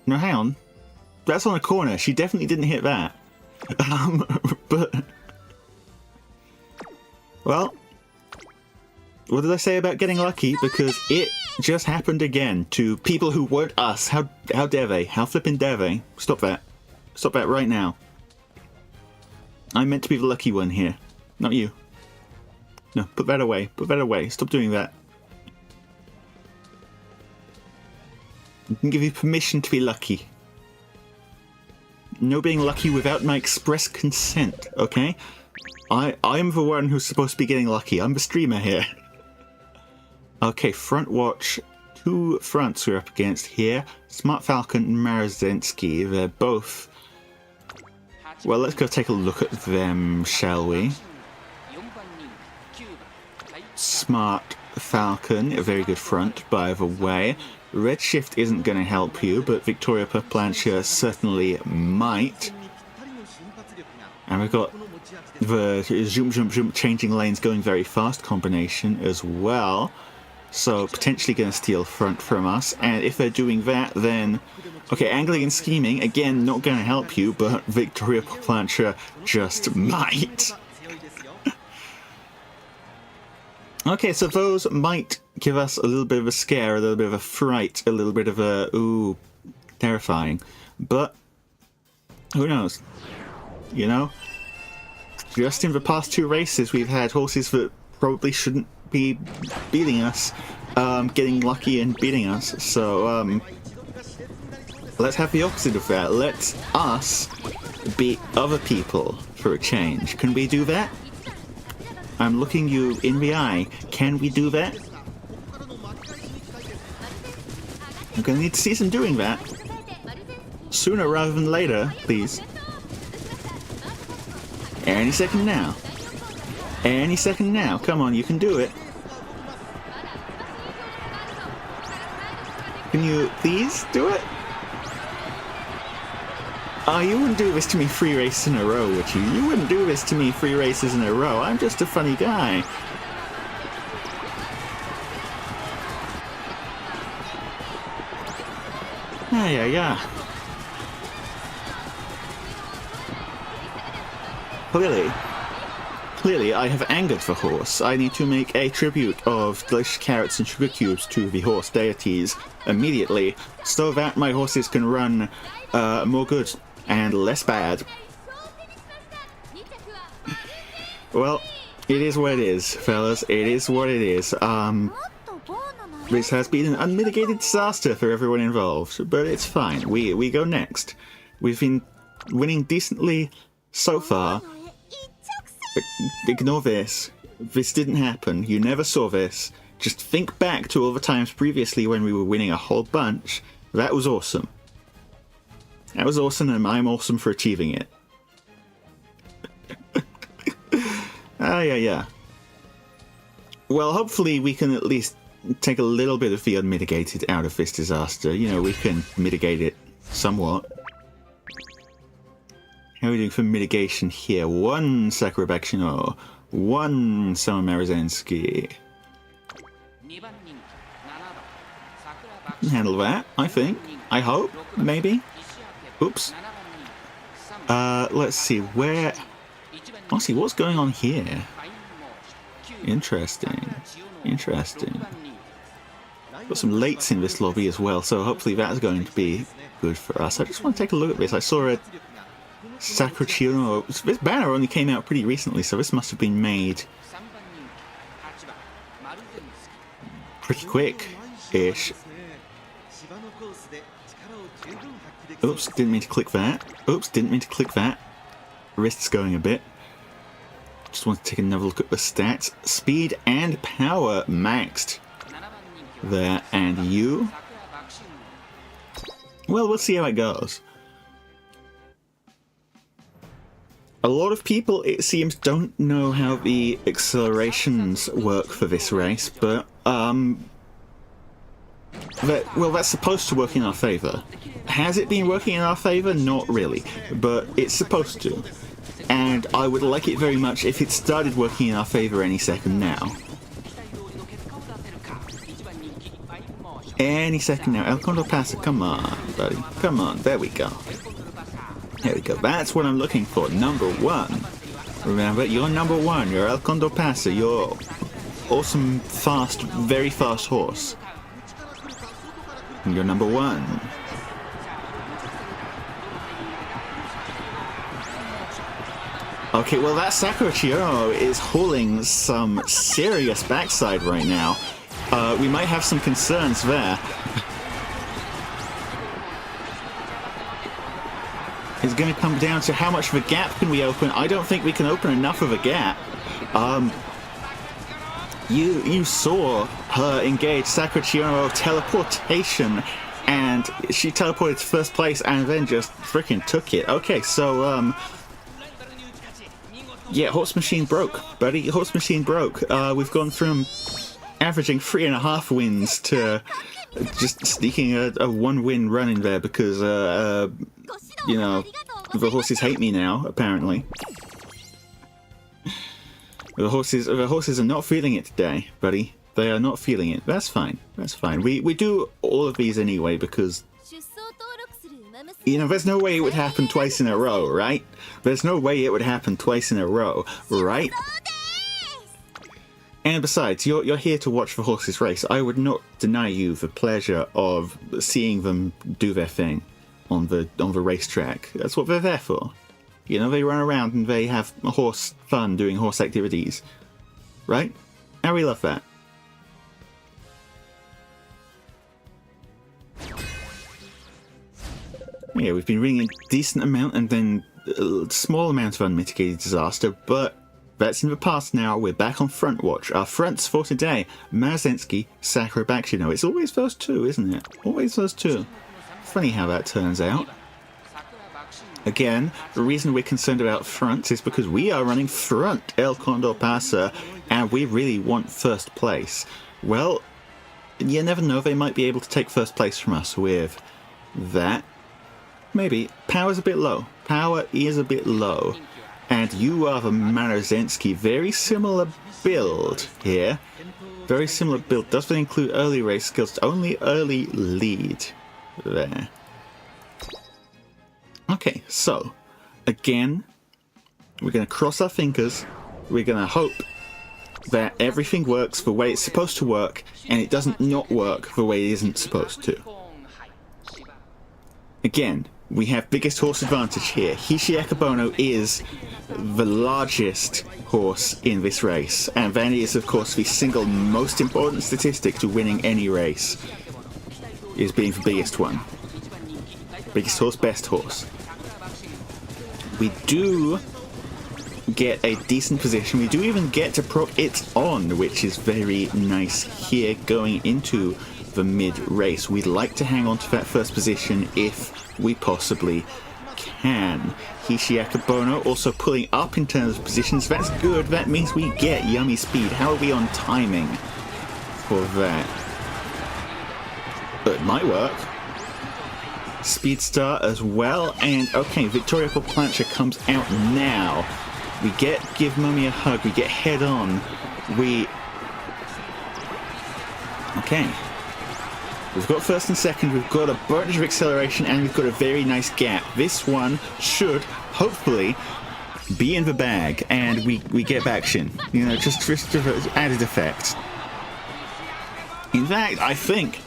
No, hang on. That's on a corner. She definitely didn't hit that. But... Well... What did I say about getting lucky? Because it just happened again to people who weren't us. How dare they? How flippin' dare they? Stop that. Stop that right now. I'm meant to be the lucky one here. Not you. No, put that away. Put that away. Stop doing that. I can give you permission to be lucky. No being lucky without my express consent, okay? I'm the one who's supposed to be getting lucky. I'm the streamer here. Okay, front watch. Two fronts we're up against here. Smart Falcon and Marazensky. They're both... Well, let's go take a look at them, shall we? Smart Falcon, a very good front, by the way. Redshift isn't going to help you, but Victoria Perplancher certainly might. And we've got the zoom, zoom, zoom, changing lanes going very fast combination as well. So potentially going to steal front from us. And if they're doing that, then... Okay, angling and scheming, again, not going to help you, but Victoria Perplancher just might. Okay, so those might give us a little bit of a scare, a little bit of a fright, a little bit of a, ooh, terrifying. But, who knows? You know? Just in the past two races, we've had horses that probably shouldn't be beating us, getting lucky and beating us. So, let's have the opposite of that. Let's us beat other people for a change. Can we do that? I'm looking you in the eye. Can we do that? I'm gonna need to see some doing that. Sooner rather than later, please. Any second now. Any second now. Come on, you can do it. Can you please do it? Oh, you wouldn't do this to me 3 races in a row, would you? You wouldn't do this to me 3 races in a row. I'm just a funny guy. Yeah. Clearly, I have angered the horse. I need to make a tribute of delicious carrots and sugar cubes to the horse deities immediately, so that my horses can run more good and less bad. Well, it is what it is, fellas. It is what it is. This has been an unmitigated disaster for everyone involved, but it's fine. We go next. We've been winning decently so far. Ignore this. This didn't happen. You never saw this. Just think back to all the times previously when we were winning a whole bunch. That was awesome. That was awesome, and I'm awesome for achieving it. Yeah. Well, hopefully we can at least take a little bit of the unmitigated out of this disaster. You know, we can mitigate it somewhat. How are we doing for mitigation here? 1 Sakura Bakushin O, 1 Sama Marazensky. Can handle that, I think. I hope, maybe. Oops. Let's see, where... Honestly, what's going on here? Interesting. Got some lates in this lobby as well, so hopefully that's going to be good for us. I just want to take a look at this. I saw a Sakura O. This banner only came out pretty recently, so this must have been made pretty quick-ish. Oops, didn't mean to click that. Oops, didn't mean to click that. Wrist's going a bit. Just want to take another look at the stats. Speed and power maxed there, and you? Well, we'll see how it goes. A lot of people, it seems, don't know how the accelerations work for this race, but, that's supposed to work in our favour. Has it been working in our favour? Not really, but it's supposed to. And I would like it very much if it started working in our favour any second now. Any second now. El CONDOR PASA, come on, buddy. Come on, there we go. There we go. That's what I'm looking for. Number one. Remember, you're number one. You're El CONDOR PASA. You're awesome, fast, very fast horse. And you're number one. Okay, well that Sakura O is hauling some serious backside right now. We might have some concerns there. It's going to come down to how much of a gap can we open. I don't think we can open enough of a gap. You saw her engage Sakura O teleportation, and she teleported to first place and then just freaking took it. Okay, so yeah, horse machine broke, buddy. Horse machine broke. We've gone from averaging 3.5 wins to just sneaking a 1-win run in there because, you know, the horses hate me now, apparently. The horses are not feeling it today, buddy. They are not feeling it. That's fine. That's fine. We do all of these anyway because, you know, there's no way it would happen twice in a row, right? There's no way it would happen twice in a row, right? And besides, you're here to watch the horses race. I would not deny you the pleasure of seeing them do their thing on the racetrack. That's what they're there for. You know, they run around and they have horse fun doing horse activities. Right? And we love that. Yeah, we've been reading a decent amount and then a small amount of unmitigated disaster, but that's in the past now. We're back on front watch. Our fronts for today: Marzensky, Sakura Bakushin O. It's always those two, isn't it? Always those two. Funny how that turns out. Again, the reason we're concerned about fronts is because we are running front El CONDOR PASA and we really want first place. Well, you never know, they might be able to take first place from us with that. Maybe. Power's a bit low. Power is a bit low. And you are the Marzensky. Very similar build here. Very similar build. Does that include early race skills? Only early lead there. Okay, so, again, we're going to cross our fingers. We're going to hope that everything works the way it's supposed to work, and it doesn't not work the way it isn't supposed to. Again, we have biggest horse advantage here. Hishi Akebono is the largest horse in this race, and that is, of course, the single most important statistic to winning any race, is being the biggest one. Biggest horse, best horse. We do get a decent position. We do even get to prop it on, which is very nice here going into the mid-race. We'd like to hang on to that first position if we possibly can. Hishi Akebono also pulling up in terms of positions. That's good. That means we get yummy speed. How are we on timing for that? But it might work. Speed Star as well, and okay, Victoria Plancha comes out now. We get Give Mummy a Hug, we get Head On, okay. We've got first and second, we've got a bunch of acceleration, and we've got a very nice gap. This one should, hopefully, be in the bag, and we get Bakushin. You know, just for added effect. In fact, I think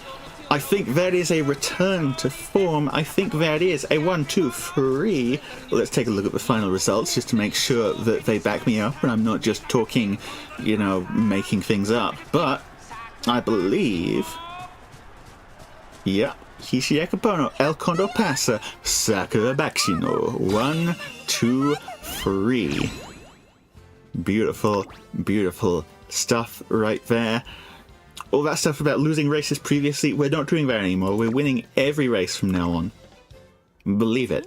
that is a return to form. I think that is a 1, 2, 3. Let's take a look at the final results just to make sure that they back me up and I'm not just talking, you know, making things up. But I believe, yeah, Hishi Akebono, El Condor Pasa, Sakura Bakushin O. 1, 2, 3. Beautiful, beautiful stuff right there. All that stuff about losing races previously, we're not doing that anymore. We're winning every race from now on. Believe it.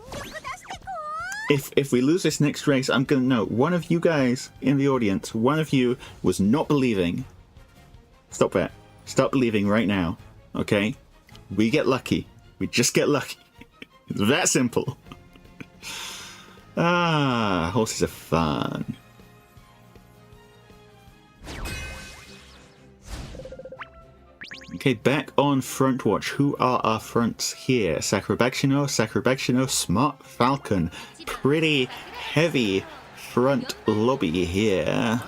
If we lose this next race, I'm gonna know one of you guys in the audience, one of you was not believing. Stop that. Stop believing right now. Okay? We get lucky. We just get lucky. It's that simple. Ah, horses are fun. Okay, back on front watch. Who are our fronts here? Sakura Bakushin O, Sakura Bakushin O, Smart Falcon. Pretty heavy front lobby here.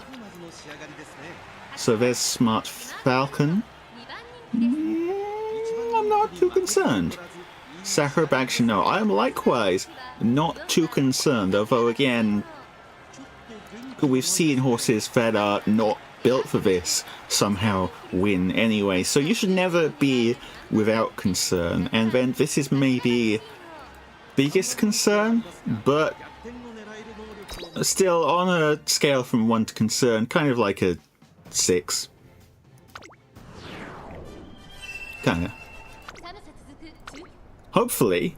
So there's Smart Falcon. I'm not too concerned. Sakura Bakushin O. I am likewise not too concerned, although again, we've seen horses that are not built for this somehow win anyway, so you should never be without concern. And then this is maybe biggest concern, but still on a scale from 1 to concern, kind of like a 6. Kinda. Hopefully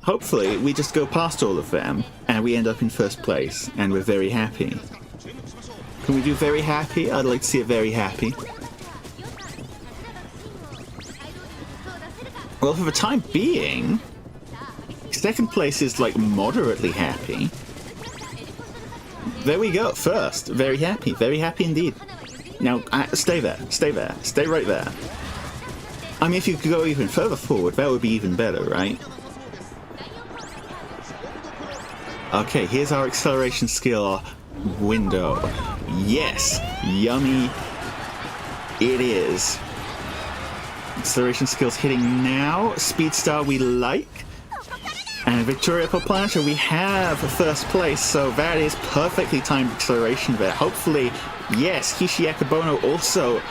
we just go past all of them and we end up in first place and we're very happy. Can we do very happy? I'd like to see it very happy. Well, for the time being, second place is like moderately happy. There we go, first. Very happy indeed. Now, stay there, stay right there. I mean, if you could go even further forward, that would be even better, right? Okay, here's our acceleration skill window. Yes, yummy it is. Acceleration skills hitting now. Speed star we like. And Victoria per plancha, we have first place, so that is perfectly timed acceleration there. Hopefully, yes, Hishi Akebono also.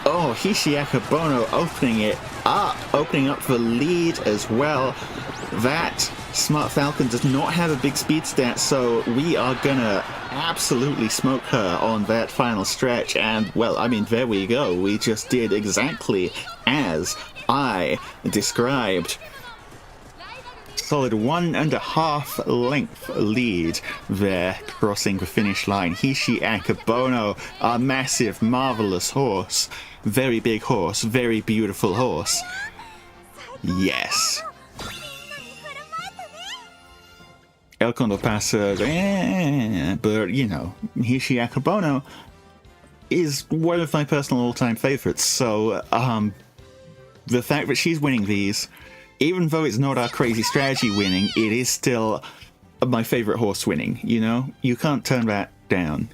Oh, Hishi Akebono opening up the lead as well. That Smart Falcon does not have a big speed stat, so we are gonna absolutely smoke her on that final stretch. And, well, I mean, there we go. We just did exactly as I described. Solid 1.5 length lead there, crossing the finish line. Hishi Akebono, a massive, marvelous horse. Very big horse, very beautiful horse. Yes. El Condor Pasa, but, you know, Hishi Akebono is one of my personal all-time favorites, so, the fact that she's winning these, even though it's not our crazy strategy winning, it is still my favorite horse winning, you know? You can't turn that down.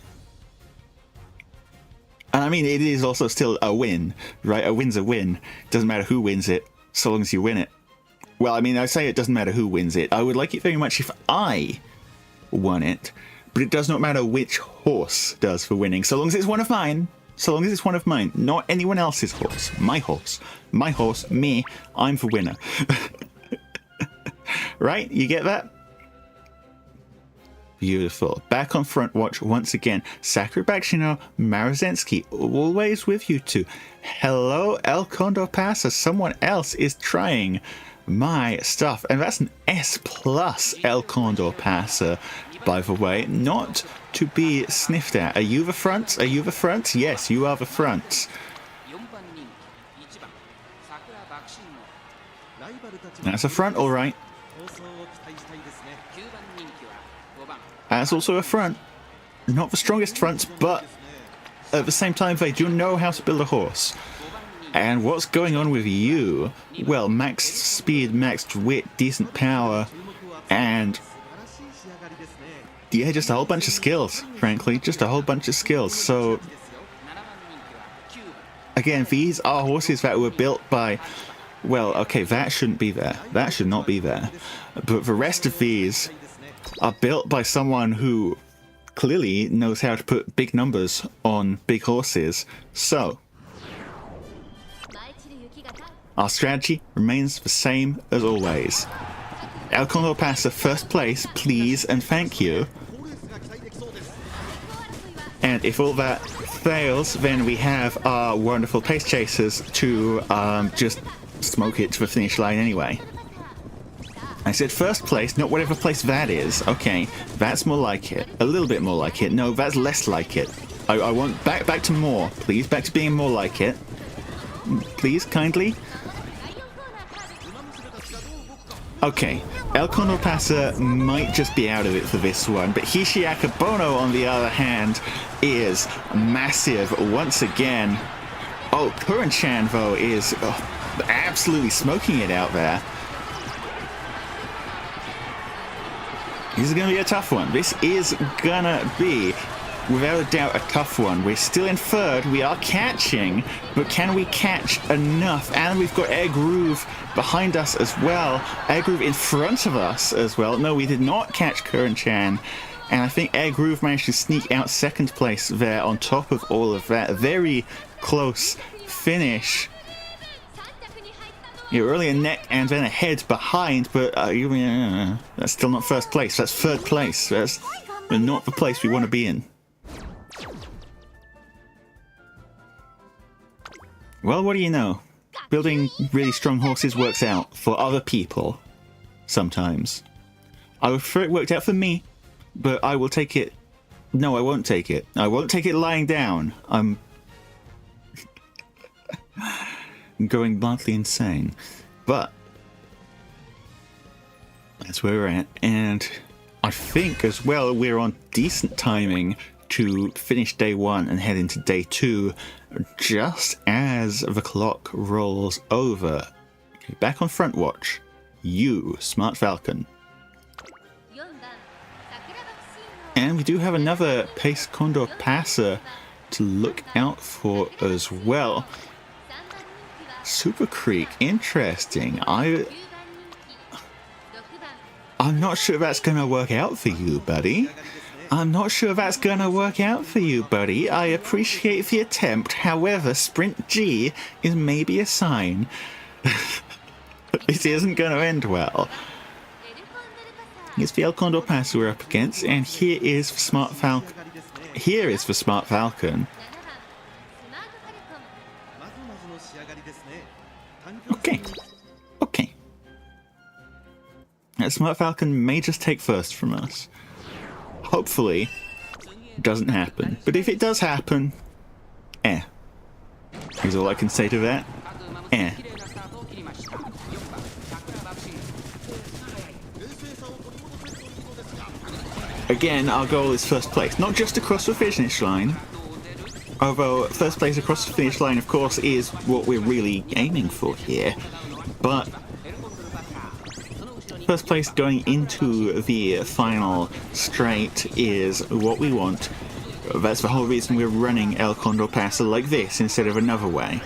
And I mean, it is also still a win, right? A win's a win. Doesn't matter who wins it, so long as you win it. Well, I mean, I say it doesn't matter who wins it. I would like it very much if I won it, but it does not matter which horse does for winning, so long as it's one of mine. So long as it's one of mine, not anyone else's horse. My horse. My horse, me, I'm the winner. Right? You get that? Beautiful. Back on front watch once again. Sakura Bakushin O, Marozensky, always with you two. Hello, El Condor Pasa. Someone else is trying my stuff. And that's an S plus El Condor Pasa, by the way. Not to be sniffed at. Are you the front? Are you the front? Yes, you are the front. That's a front, all right. That's also a front. Not the strongest fronts, but at the same time, they do know how to build a horse. And what's going on with you? Well, maxed speed, maxed wit, decent power, and yeah, just a whole bunch of skills, frankly. Just a whole bunch of skills. So Again, these are horses that were built by... Well, okay, that shouldn't be there. That should not be there. But the rest of these are built by someone who clearly knows how to put big numbers on big horses. So, our strategy remains the same as always. El Condor Pasa first place, please and thank you. And if all that fails, then we have our wonderful pace chasers to just smoke it to the finish line anyway. I said first place, not whatever place that is. Okay, that's more like it. A little bit more like it. No, that's less like it. I want back to more, please. Back to being more like it. Please, kindly. Okay, El Condor Pasa might just be out of it for this one, but Hishi Akebono, on the other hand, is massive once again. Oh, Kuren-chan, though, is absolutely smoking it out there. This is going to be a tough one. This is going to be, without a doubt, a tough one. We're still in third. We are catching, but can we catch enough? And we've got Air Groove behind us as well. Air Groove in front of us as well. No, we did not catch Kuren-chan. And I think Air Groove managed to sneak out second place there on top of all of that. Very close finish. You're really a neck and then a head behind, but that's still not first place. That's third place. That's not the place we want to be in. Well, what do you know? Building really strong horses works out for other people. Sometimes. I would prefer it worked out for me, but I will take it. No, I won't take it. I won't take it lying down. I'm going bluntly insane. But that's where we're at. And I think as well we're on decent timing to finish day one and head into day two just as the clock rolls over. Okay, back on front watch. You, Smart Falcon. And we do have another Pace Condor Pasa to look out for as well. Super Creek, interesting. I'm not sure that's gonna work out for you, buddy. I'm not sure that's gonna work out for you, buddy. I appreciate the attempt, however, Sprint G is maybe a sign it isn't gonna end well. It's the El Condor Pass we're up against, and here is the Smart Falcon. Here is the Smart Falcon. Okay. Okay. That Smart Falcon may just take first from us. Hopefully, it doesn't happen. But if it does happen, is all I can say to that. Again, our goal is first place, not just across the finish line. Although first place across the finish line, of course, is what we're really aiming for here. But first place going into the final straight is what we want. That's the whole reason we're running El Condor Pasa like this instead of another way.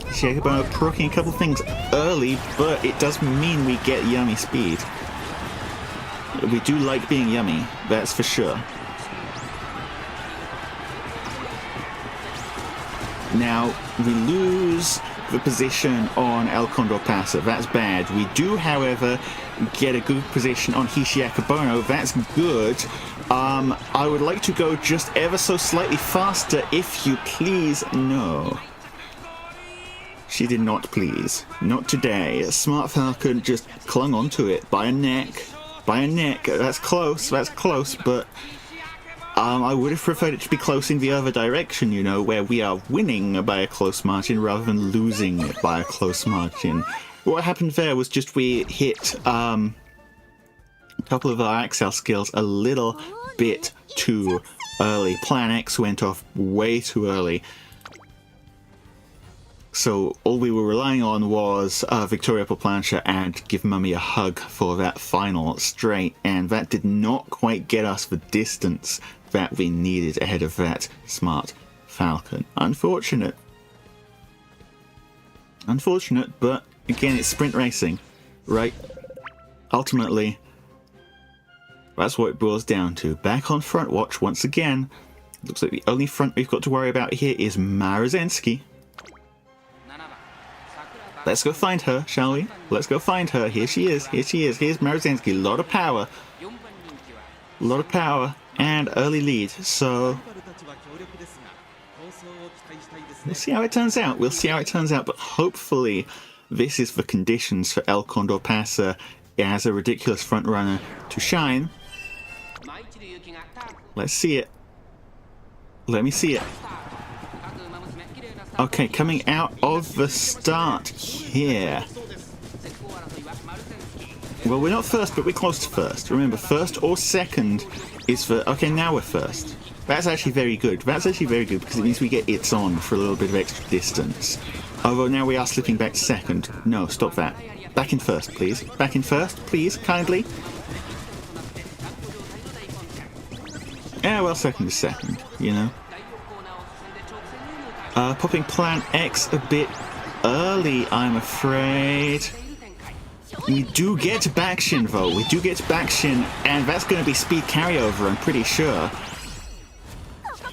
Akebono proccing a couple things early, but it does mean we get yummy speed. We do like being yummy, that's for sure. Now, we lose the position on El Condor Pasa. That's bad. We do, however, get a good position on Hishi Akebono. That's good. I would like to go just ever so slightly faster, if you please. No. She did not please. Not today. Smart Falcon just clung onto it by a neck. By a neck. That's close. That's close, but I would have preferred it to be close in the other direction, you know, where we are winning by a close margin rather than losing it by a close margin. What happened there was just we hit a couple of our Axel skills a little bit too early. Plan X went off way too early. So all we were relying on was Victoria Plancha and give Mummy a hug for that final straight, and that did not quite get us the distance that we needed ahead of that smart Falcon. Unfortunate. Unfortunate, but again, it's sprint racing, right? Ultimately, that's what it boils down to. Back on front watch once again. Looks like the only front we've got to worry about here is Maruzensky. Let's go find her, shall we? Let's go find her. Here she is. Here she is. Here's Maruzensky. A lot of power. A lot of power and early lead. So we'll see how it turns out. We'll see how it turns out. But hopefully this is the conditions for El Condor Pasa as a ridiculous front runner to shine. Let's see it. Let me see it. Okay, coming out of the start here. Well, we're not first, but we're close to first. Remember, first or second is for... Okay, now we're first. That's actually very good. That's actually very good because it means we get it's on for a little bit of extra distance. Although now we are slipping back to second. No, stop that. Back in first, please. Back in first, please, kindly. Yeah, well, second is second, you know. Popping Plan X a bit early, I'm afraid. We do get Bakushin, though. We do get Bakushin, and that's going to be speed carryover, I'm pretty sure.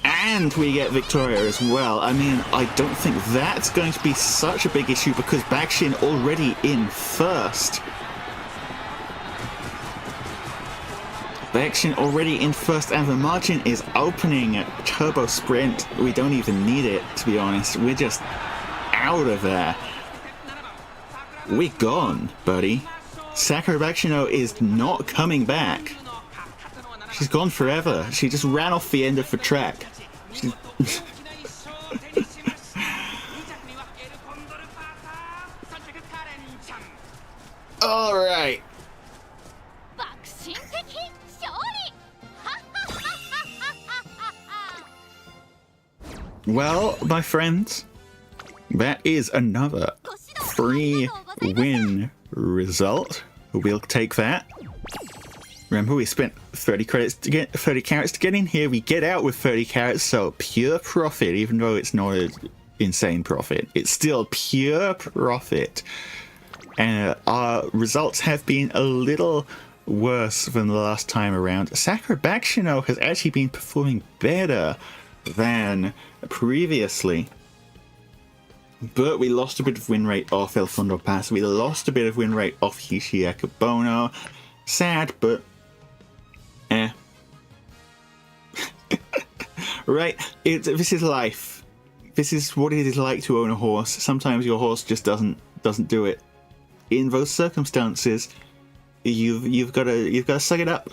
And we get Victoria as well. I mean, I don't think that's going to be such a big issue because Bakushin already in first. Bakushin already in first, and the margin is opening. Turbo sprint, we don't even need it, to be honest. We're just out of there. We're gone, buddy. Sakura Bakushin O is not coming back. She's gone forever. She just ran off the end of the track. All right. Well, my friends, that is another free win result. We'll take that. Remember, we spent 30 carats to get in here. We get out with 30 carats, so pure profit, even though it's not an insane profit. It's still pure profit. And our results have been a little worse than the last time around. Sakura Bakushin O has actually been performing better than previously, but we lost a bit of win rate off El Condor Pasa. We lost a bit of win rate off Hishi Akebono. Sad, but right, this is life. This is what it is like to own a horse. Sometimes your horse just doesn't do it. In those circumstances, you've got to suck it up.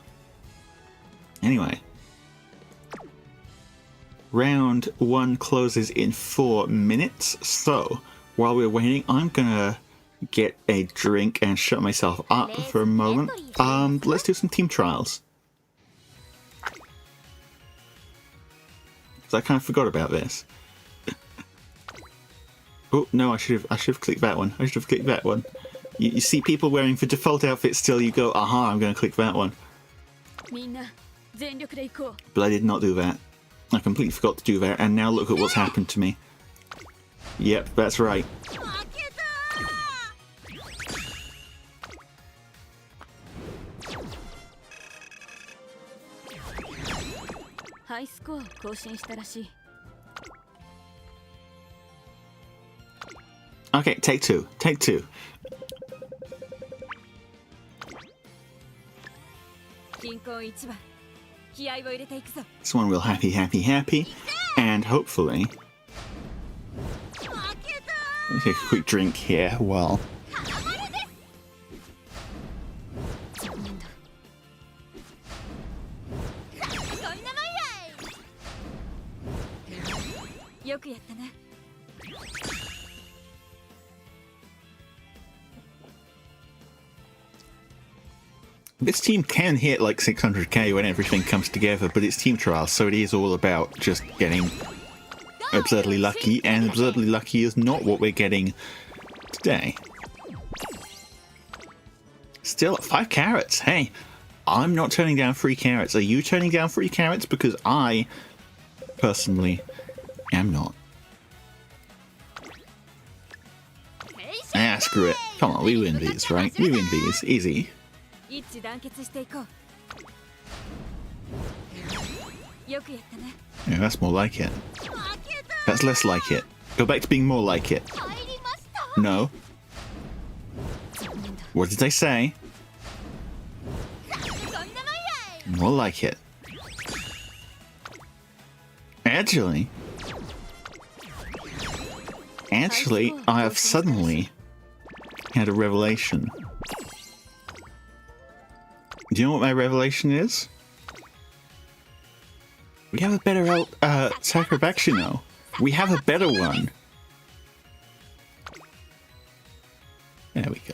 Anyway. Round 1 closes in 4 minutes, so while we're waiting, I'm gonna get a drink and shut myself up for a moment. Let's do some team trials. So I kind of forgot about this. Oh no, I should have clicked that one. I should have clicked that one. You see people wearing the default outfit still, you go, aha, I'm gonna click that one. But I did not do that. I completely forgot to do that, and now look at what's happened to me. Yep, that's right. Okay, take two. Take two. This one will happy, and hopefully... Let me take a quick drink here while... This team can hit like 600k when everything comes together, but it's team trials, so it is all about just getting absurdly lucky, and absurdly lucky is not what we're getting today. Still, 5 carrots. Hey, I'm not turning down free carrots. Are you turning down free carrots? Because I, personally, am not. Ah, screw it. Come on, we win these, right? We win these. Easy. Yeah, that's more like it. That's less like it. Go back to being more like it. No. What did they say? More like it. Actually, I have suddenly had a revelation. Do you know what my revelation is? We have a better Sakura Bakushin O. We have a better one. There we go.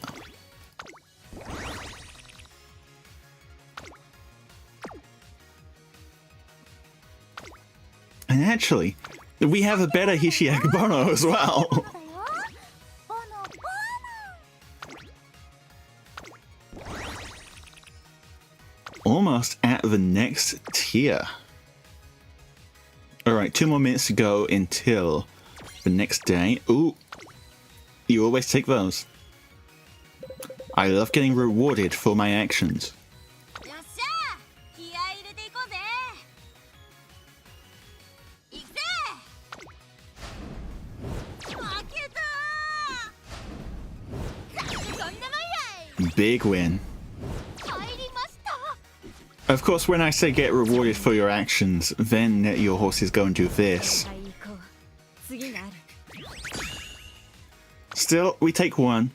And actually, we have a better Hishi Akebono as well. Almost at the next tier. Alright, 2 more minutes to go until the next day. Ooh, you always take those. I love getting rewarded for my actions. Big win. Of course, when I say get rewarded for your actions, then your horse is going to do this. Still, we take 1.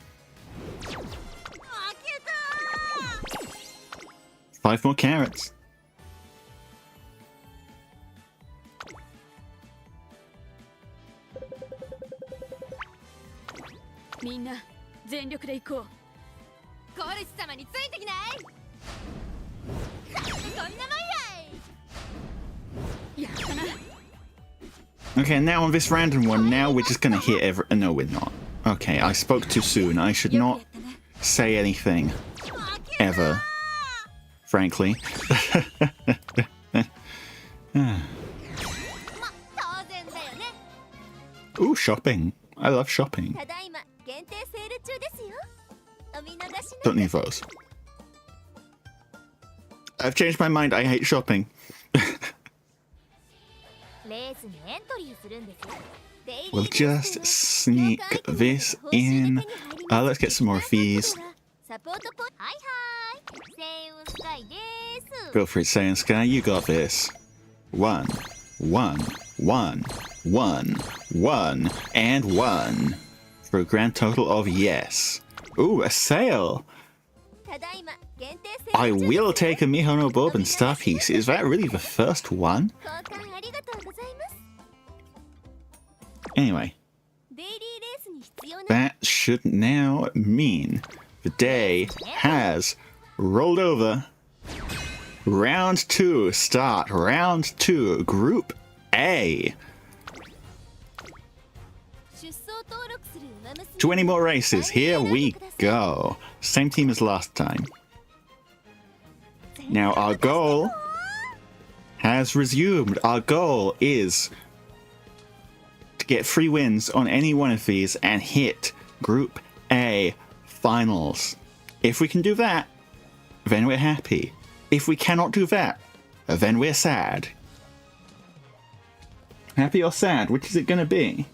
5 more carrots. Okay, now on this random one, now we're just gonna hit every... No, we're not. Okay, I spoke too soon. I should not say anything. Ever. Frankly. Ooh, shopping. I love shopping. Don't need those. I've changed my mind. I hate shopping. We'll just sneak this in. Let's get some more fees. Go for it, Saiyan Sky. You got this. 1, 1, 1, 1, 1, and 1. For a grand total of yes. Ooh, a sale! I will take a Mihono Bob and Star Piece. Is that really the first one? Anyway. That should now mean the day has rolled over. Round 2, start. Round 2, Group A. 20 more races. Here we go. Same team as last time. Now our goal has resumed. Our goal is to get 3 wins on any one of these and hit Group A finals. If we can do that, then we're happy. If we cannot do that, then we're sad. Happy or sad? Which is it going to be?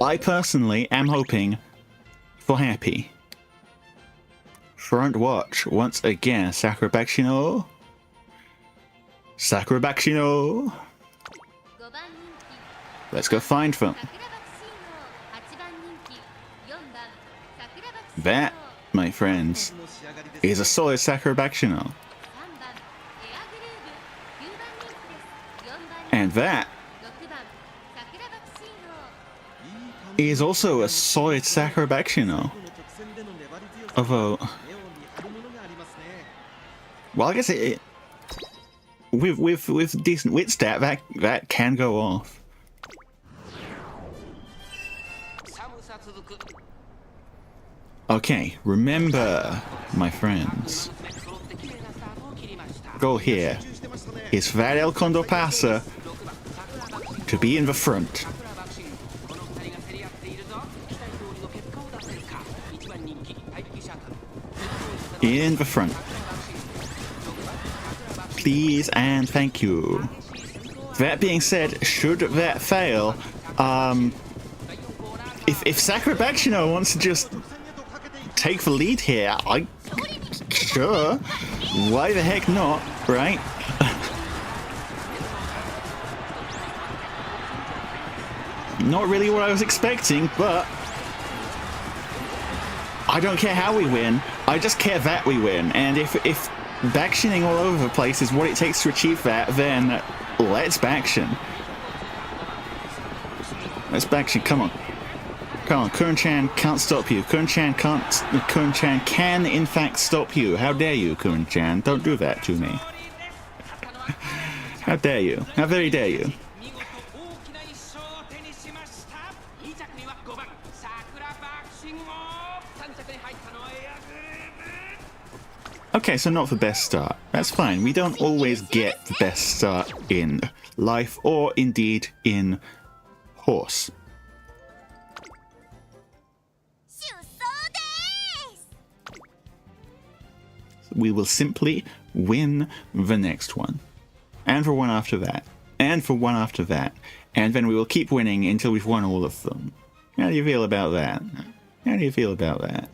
I personally am hoping for happy. Front watch once again. Sakura Bakushin O. Sakura Bakushin O. Let's go find them. That, my friends, is a solid Sakura Bakushin O. And that is also a solid Sakura Bakushin O. Although, well, I guess with decent wit stat, that can go off. Okay, remember, my friends, goal here is for that El Condor Pasa to be in the front. In the front. Please and thank you. That being said, should that fail, if Sakura Bakushin O wants to just take the lead here, sure, why the heck not, right? Not really what I was expecting, but I don't care how we win, I just care that we win, and if backshining all over the place is what it takes to achieve that, then let's backshin. Let's backshin, come on. Come on, Kun-chan can't stop you. Kun-chan can in fact stop you. How dare you, Kun-chan? Don't do that to me. How dare you? How very dare you? Okay, so not the best start. That's fine. We don't always get the best start in life or indeed in horse. We will simply win the next one. And for one after that. And for one after that. And then we will keep winning until we've won all of them. How do you feel about that? How do you feel about that?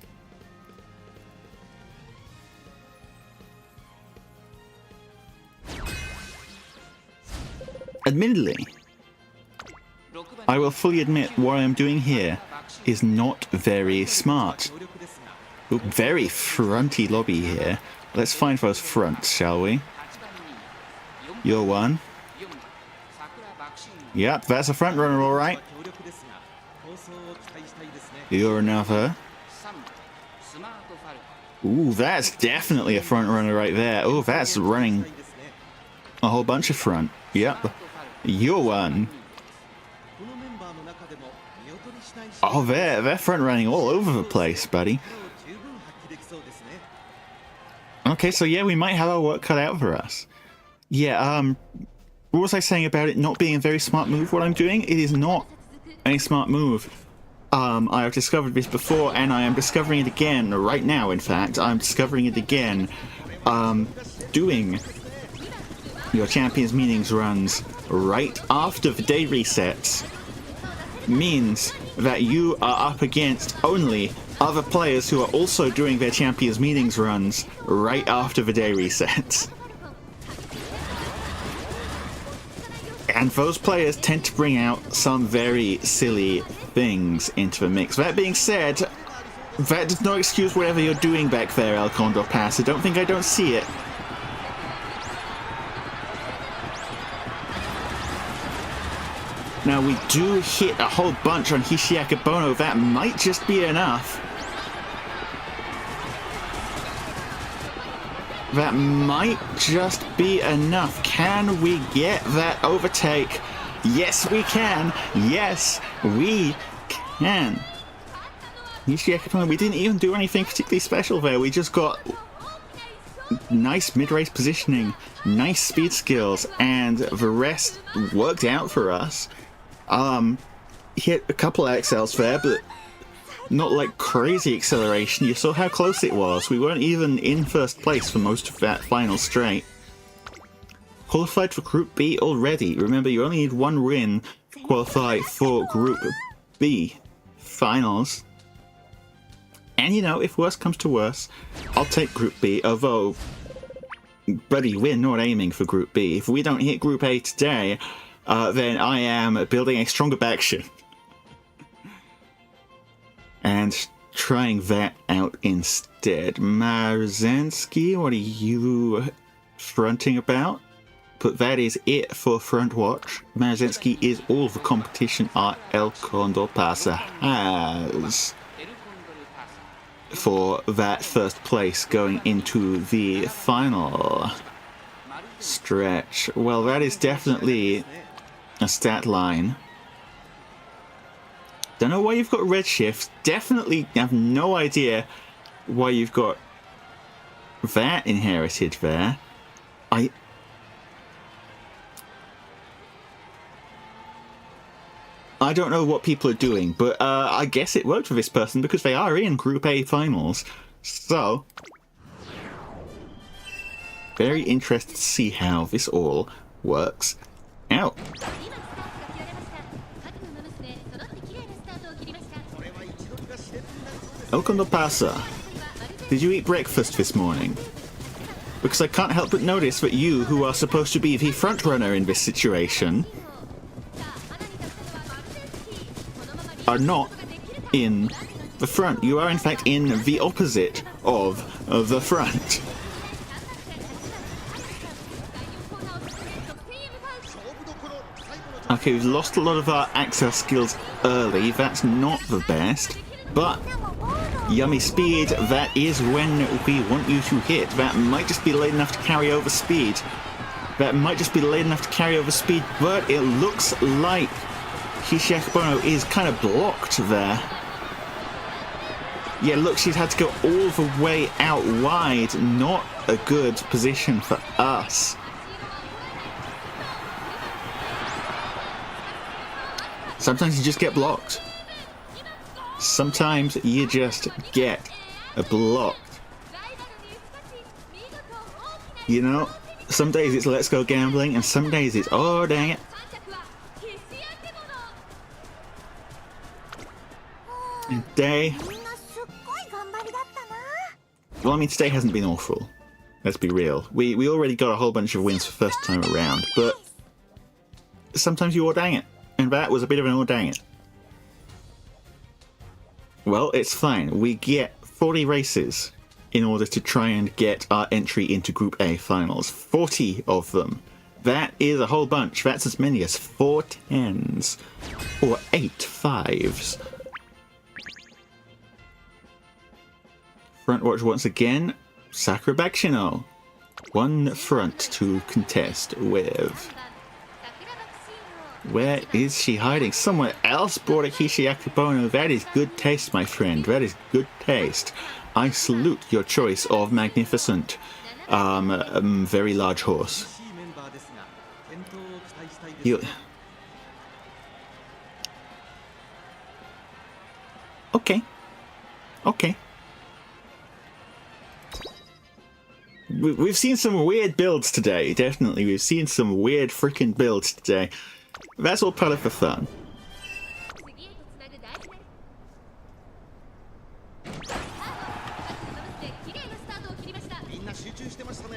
Admittedly, I will fully admit what I'm doing here is not very smart. Ooh, very fronty lobby here. Let's find those fronts, shall we? You're one. Yep, that's a front runner, alright. You're another. Ooh, that's definitely a front runner right there. Oh, that's running a whole bunch of front. Yep. You're one. Oh, they're front running all over the place, buddy. Okay, so yeah, we might have our work cut out for us. Yeah, what was I saying about it not being a very smart move, what I'm doing? It is not a smart move. I have discovered this before, and I am discovering it again right now, in fact. I'm discovering it again. Doing your Champions Meetings runs right after the day resets means that you are up against only other players who are also doing their Champions Meetings runs right after the day resets. And those players tend to bring out some very silly things into the mix. That being said, that does not excuse whatever you're doing back there, El Condor Pasa. Don't think I don't see it. Now, we do hit a whole bunch on Hishi Akebono. That might just be enough. That might just be enough. Can we get that overtake? Yes, we can. Yes, we can. Hishi Akebono, we didn't even do anything particularly special there. We just got nice mid-race positioning, nice speed skills, and the rest worked out for us. Hit a couple of XLs there, but not like crazy acceleration. You saw how close it was. We weren't even in first place for most of that final straight. Qualified for Group B already. Remember, you only need one win to qualify for Group B finals. And you know, if worse comes to worse, I'll take Group B, although, buddy, we're not aiming for Group B. If we don't hit Group A today, then I am building a stronger backshin. And trying that out instead. Marzensky, what are you fronting about? But that is it for Front Watch. Marzensky is all the competition our El Condor Pasa has for that first place going into the final. Stretch. Well, that is definitely a stat line. Don't know why you've got Redshift. Definitely have no idea why you've got that inherited there. I don't know what people are doing, but I guess it worked for this person because they are in Group A finals. So, very interested to see how this all works out. CONDOR PASA, did you eat breakfast this morning? Because I can't help but notice that you, who are supposed to be the frontrunner in this situation, are not in the front. You are in fact in the opposite of the front. Okay, we've lost a lot of our access skills early. That's not the best. But yummy speed, that is when we want you to hit. That might just be late enough to carry over speed. But it looks like Hishi Akebono is kind of blocked there. Yeah, look, she's had to go all the way out wide. Not a good position for us. Sometimes you just get blocked. Sometimes you just get blocked. You know, some days it's let's go gambling, and some days it's oh dang it. Day. Well, I mean, today hasn't been awful. Let's be real. We already got a whole bunch of wins for first time around, but sometimes you oh dang it, and that was a bit of an oh dang it. Well, it's fine. We get 40 races in order to try and get our entry into Group A finals. 40 of them. That is a whole bunch. That's as many as 4 10s or 8 5s. Front watch once again. Sakura Bakushin O. One front to contest with. Where is she hiding? Somewhere else brought a Hishi Akebono. That is good taste, my friend. That is good taste. I salute your choice of magnificent, very large horse. Okay. Okay. We've seen some weird builds today, definitely. We've seen some weird freaking builds today. That's all part of the fun.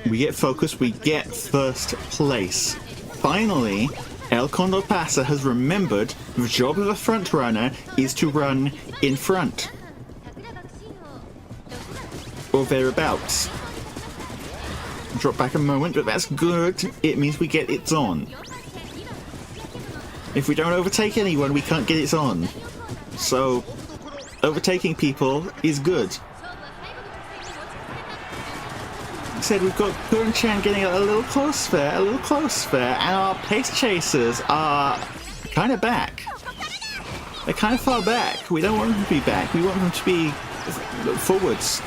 We get focus, we get first place. Finally, CONDOR PASA has remembered the job of a front runner is to run in front. Or thereabouts. Drop back a moment, but that's good. It means we get it on. If we don't overtake anyone, we can't get it on. So, overtaking people is good. Like I said, we've got Kuren-chan getting a little close there, and our pace chasers are kind of back. They're kind of far back. We don't want them to be back. We want them to be forwards.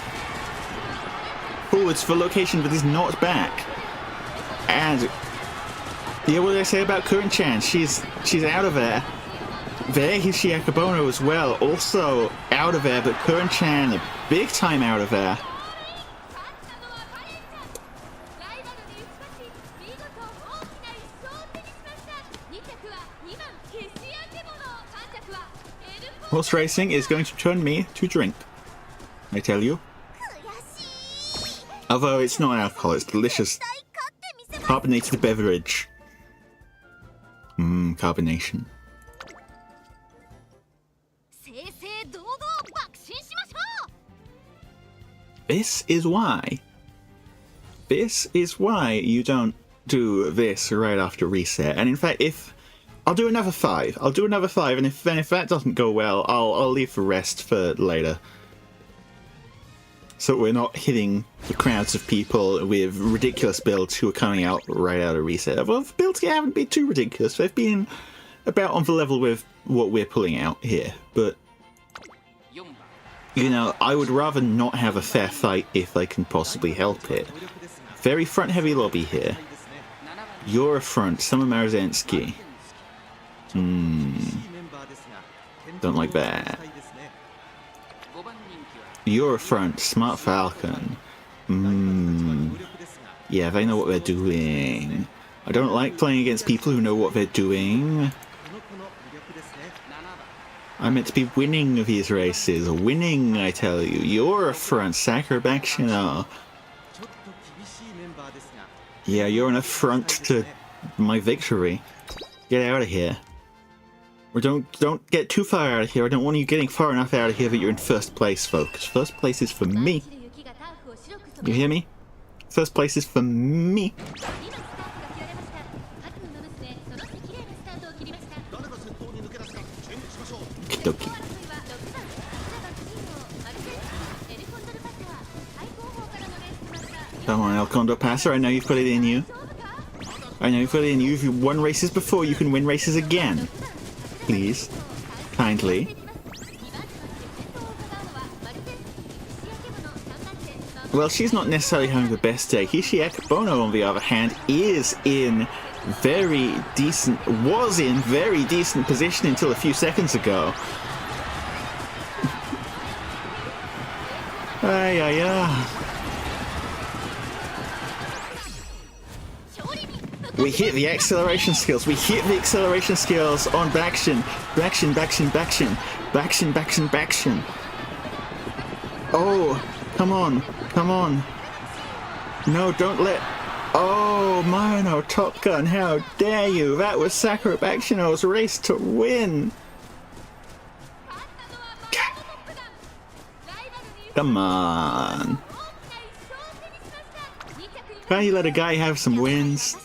Forwards for location that is not back. And yeah, what did I say about Kuren-chan? She's out of there. There, Hishi Akebono as well, also out of there, but Kuren-chan big time out of there. Horse racing is going to turn me to drink, I tell you. Although it's not alcohol, it's delicious carbonated beverage. Carbonation. This is why you don't do this right after reset. And in fact, I'll do another 5. And if that doesn't go well, I'll leave the rest for later. so we're not hitting the crowds of people with ridiculous builds who are coming out right out of reset. Well, the builds haven't been too ridiculous. They've been about on the level with what we're pulling out here, but you know, I would rather not have a fair fight if I can possibly help it. Very front-heavy lobby here. You're a front, Summer Marzensky. Don't like that. You're a front, Smart Falcon. Yeah, they know what they're doing. I don't like playing against people who know what they're doing. I'm meant to be winning these races. Winning, I tell you. You're a front, Sakura Bakushin O. Yeah, you're an affront to my victory. Get out of here. Or don't get too far out of here. I don't want you getting far enough out of here that you're in first place, folks. First place is for me. You hear me? First place is for me. Okie. Come on, CONDOR PASA, I know you've got it in you. I know you've got it in you. If you've won races before, you can win races again. Please. Kindly. Well, she's not necessarily having the best day. Hishi Akebono, on the other hand, was in very decent position until a few seconds ago. We hit the acceleration skills. We hit the acceleration skills on Bakushin. Bakushin. Oh, come on. Come on. No, don't let... Oh, Mano, Top Gun, how dare you? That was Sakura Bakushin O's race to win. Come on. Can't you let a guy have some wins?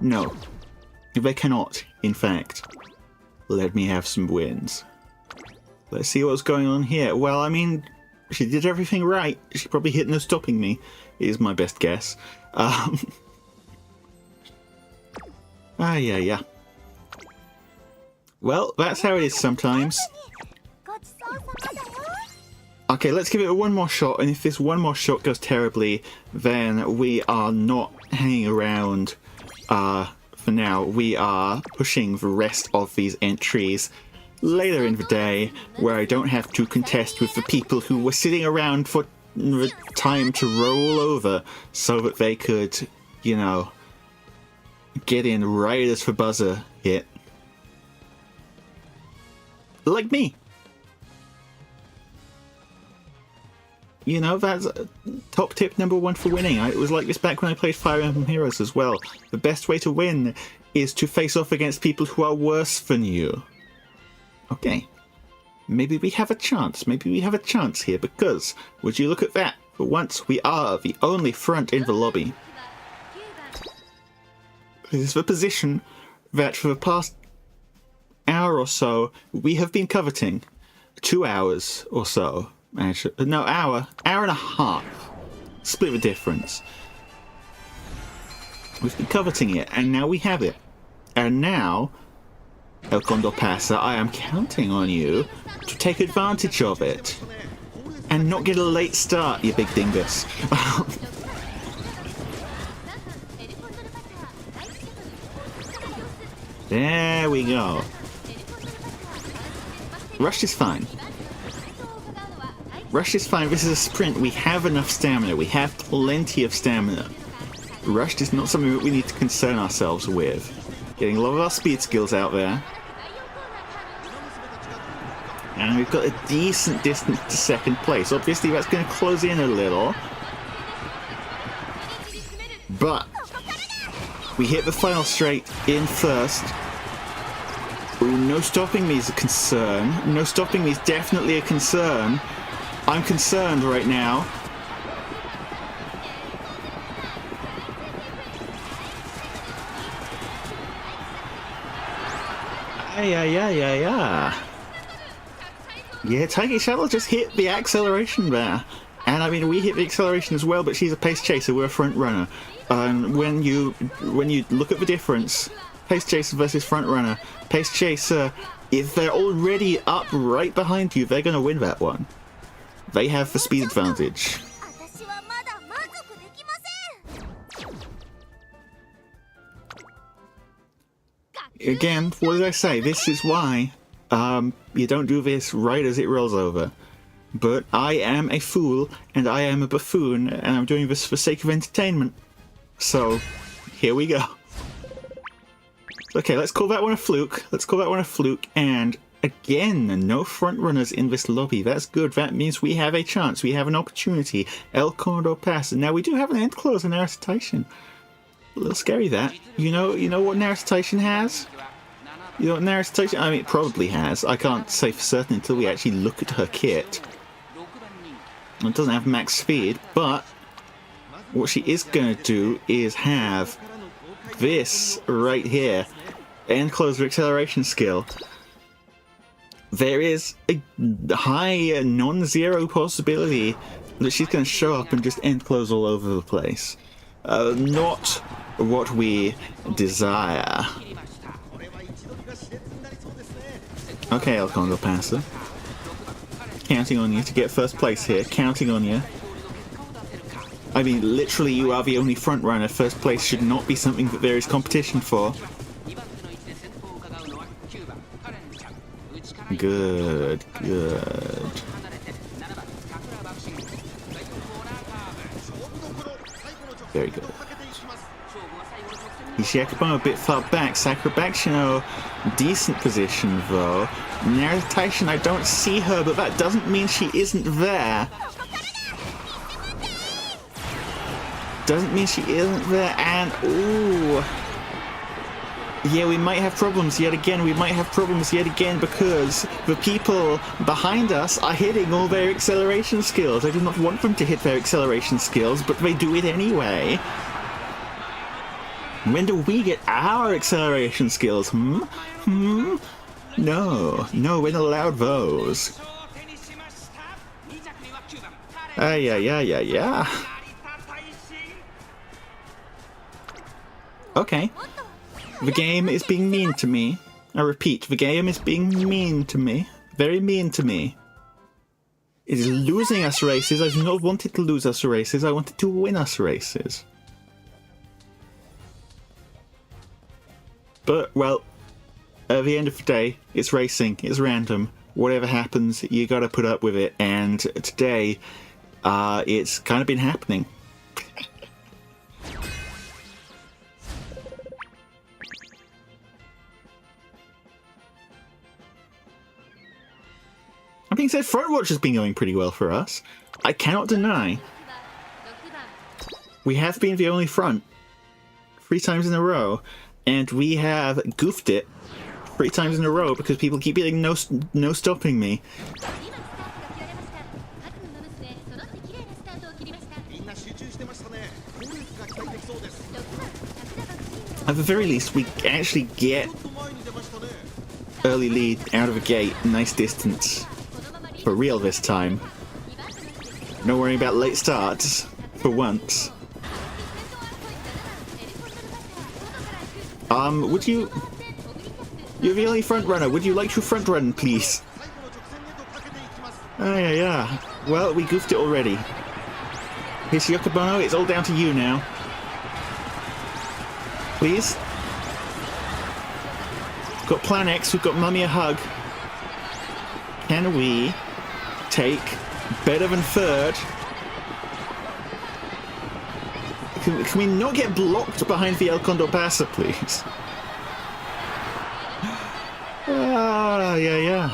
No. They cannot, in fact. Let me have some wins. Let's see what's going on here. Well, I mean, she did everything right. She probably hit no stopping me, is my best guess. Yeah. Well, that's how it is sometimes. Okay, let's give it one more shot, and if this one more shot goes terribly, then we are not hanging around for now. We are pushing the rest of these entries later in the day, where I don't have to contest with the people who were sitting around for the time to roll over so that they could, you know, get in right as the buzzer hit. Like me. You know, that's top tip number one for winning. It was like this back when I played Fire Emblem Heroes as well. The best way to win is to face off against people who are worse than you. Okay. Maybe we have a chance. Maybe we have a chance here, because, would you look at that? For once, we are the only front in the lobby. This is the position that for the past hour or so, we have been coveting. 2 hours or so. Actually, no, hour and a half. Split the difference. We've been coveting it, and now we have it. And now, CONDOR PASA, I am counting on you to take advantage of it. And not get a late start, you big dingus. There we go. Rush is fine. Rush is fine. This is a sprint. We have enough stamina. We have plenty of stamina. Rush is not something that we need to concern ourselves with. Getting a lot of our speed skills out there. And we've got a decent distance to second place. Obviously, that's going to close in a little. But we hit the final straight in first. Ooh, no stopping me is a concern. No stopping me is definitely a concern. I'm concerned right now. Yeah. Yeah, Tiger Shuttle just hit the acceleration there. And I mean, we hit the acceleration as well, but she's a pace chaser, we're a front runner. And when you look at the difference, pace chaser versus front runner, pace chaser, if they're already up right behind you, they're going to win that one. They have the speed advantage. Again, what did I say? This is why you don't do this right as it rolls over. But I am a fool, and I am a buffoon, and I'm doing this for the sake of entertainment. So, here we go. Okay, let's call that one a fluke. Let's call that one a fluke, and again, no front runners in this lobby. That's good. That means we have a chance. We have an opportunity. El Condor Pasa. Now, we do have an end clause in our citation. A little scary, that. You know what Naricitation has? You know what Naricitation... I mean, it probably has. I can't say for certain until we actually look at her kit. It doesn't have max speed, but what she is going to do is have this right here. End closer acceleration skill. There is a high non-zero possibility that she's going to show up and just end close all over the place. Not what we desire. Okay, El Condor Pasa. Counting on you to get first place here. Counting on you. I mean, literally, you are the only front runner. First place should not be something that there is competition for. Good, good. Very good. Hishi Akebono a bit far back. Sakura Bakushin O, decent position though. Narration, I don't see her, but that doesn't mean she isn't there. Doesn't mean she isn't there, and ooh. Yeah, we might have problems yet again. We might have problems yet again because the people behind us are hitting all their acceleration skills. I do not want them to hit their acceleration skills, but they do it anyway. When do we get our acceleration skills? No, we're not allowed those. Yeah. Okay. The game is being mean to me. I repeat, the game is being mean to me. Very mean to me. It is losing us races. I do not want it to lose us races. I want it to win us races. But, well, at the end of the day, it's racing. It's random. Whatever happens, you gotta put up with it. And today, it's kind of been happening. That being said, front watch has been going pretty well for us. I cannot deny. We have been the only front 3 times in a row, and we have goofed it 3 times in a row because people keep getting no stopping me. At the very least, we actually get early lead out of the gate, nice distance. For real this time. No worrying about late starts, for once. Would you... You're the only front runner, would you like to front run, please? Oh, yeah. Well, we goofed it already. Hishi Akebono, it's all down to you now. Please? We've got Plan X, we've got Mummy a hug. Can we take better than third? Can we not get blocked behind the El Condor Pasa, please? Yeah.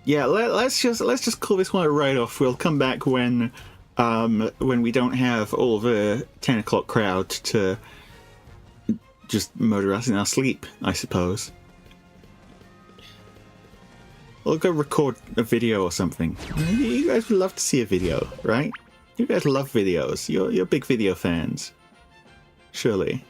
Yeah, let's just call this one a write-off. We'll come back when we don't have all the 10 o'clock crowd to just murder us in our sleep, I suppose. Or go record a video or something. You guys would love to see a video, right? You guys love videos. You're big video fans. Surely.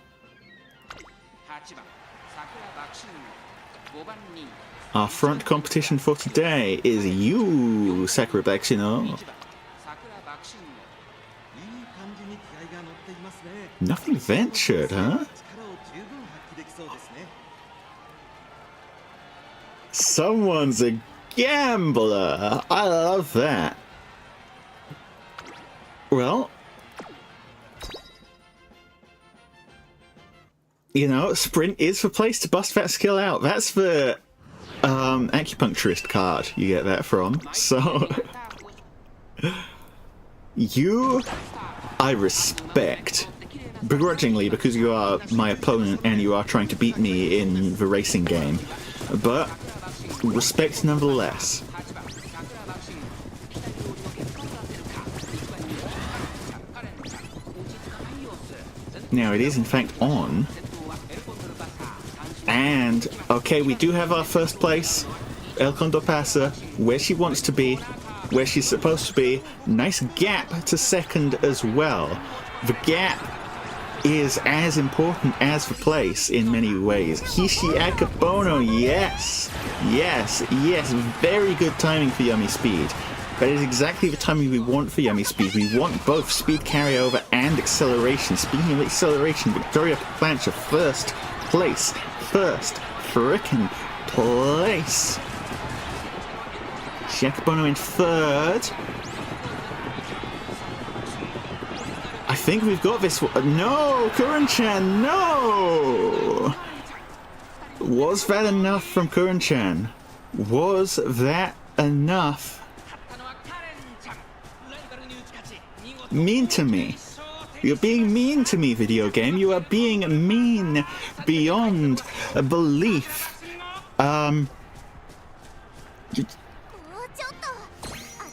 Our front competition for today is you, Sakura Bakushin O. Nothing ventured, huh? Someone's a gambler. I love that. Well, you know, sprint is the place to bust that skill out. That's the acupuncturist card you get that from. So you, I respect begrudgingly because you are my opponent and you are trying to beat me in the racing game, but respect nonetheless. Now it is in fact on. And, okay, we do have our first place. El Condor Pasa, where she wants to be, where she's supposed to be. Nice gap to second as well. The gap is as important as the place in many ways. Hishi Akebono, yes! Yes, yes, very good timing for Yummy Speed. That is exactly the timing we want for Yummy Speed. We want both speed carryover and acceleration. Speaking of acceleration, Victoria Plancha, first place. First frickin' place. Akebono in third. I think we've got this one. No! Kuren-chan, no! Was that enough from Kuren-chan? Was that enough? Mean to me. You're being mean to me, video game. You are being mean beyond belief.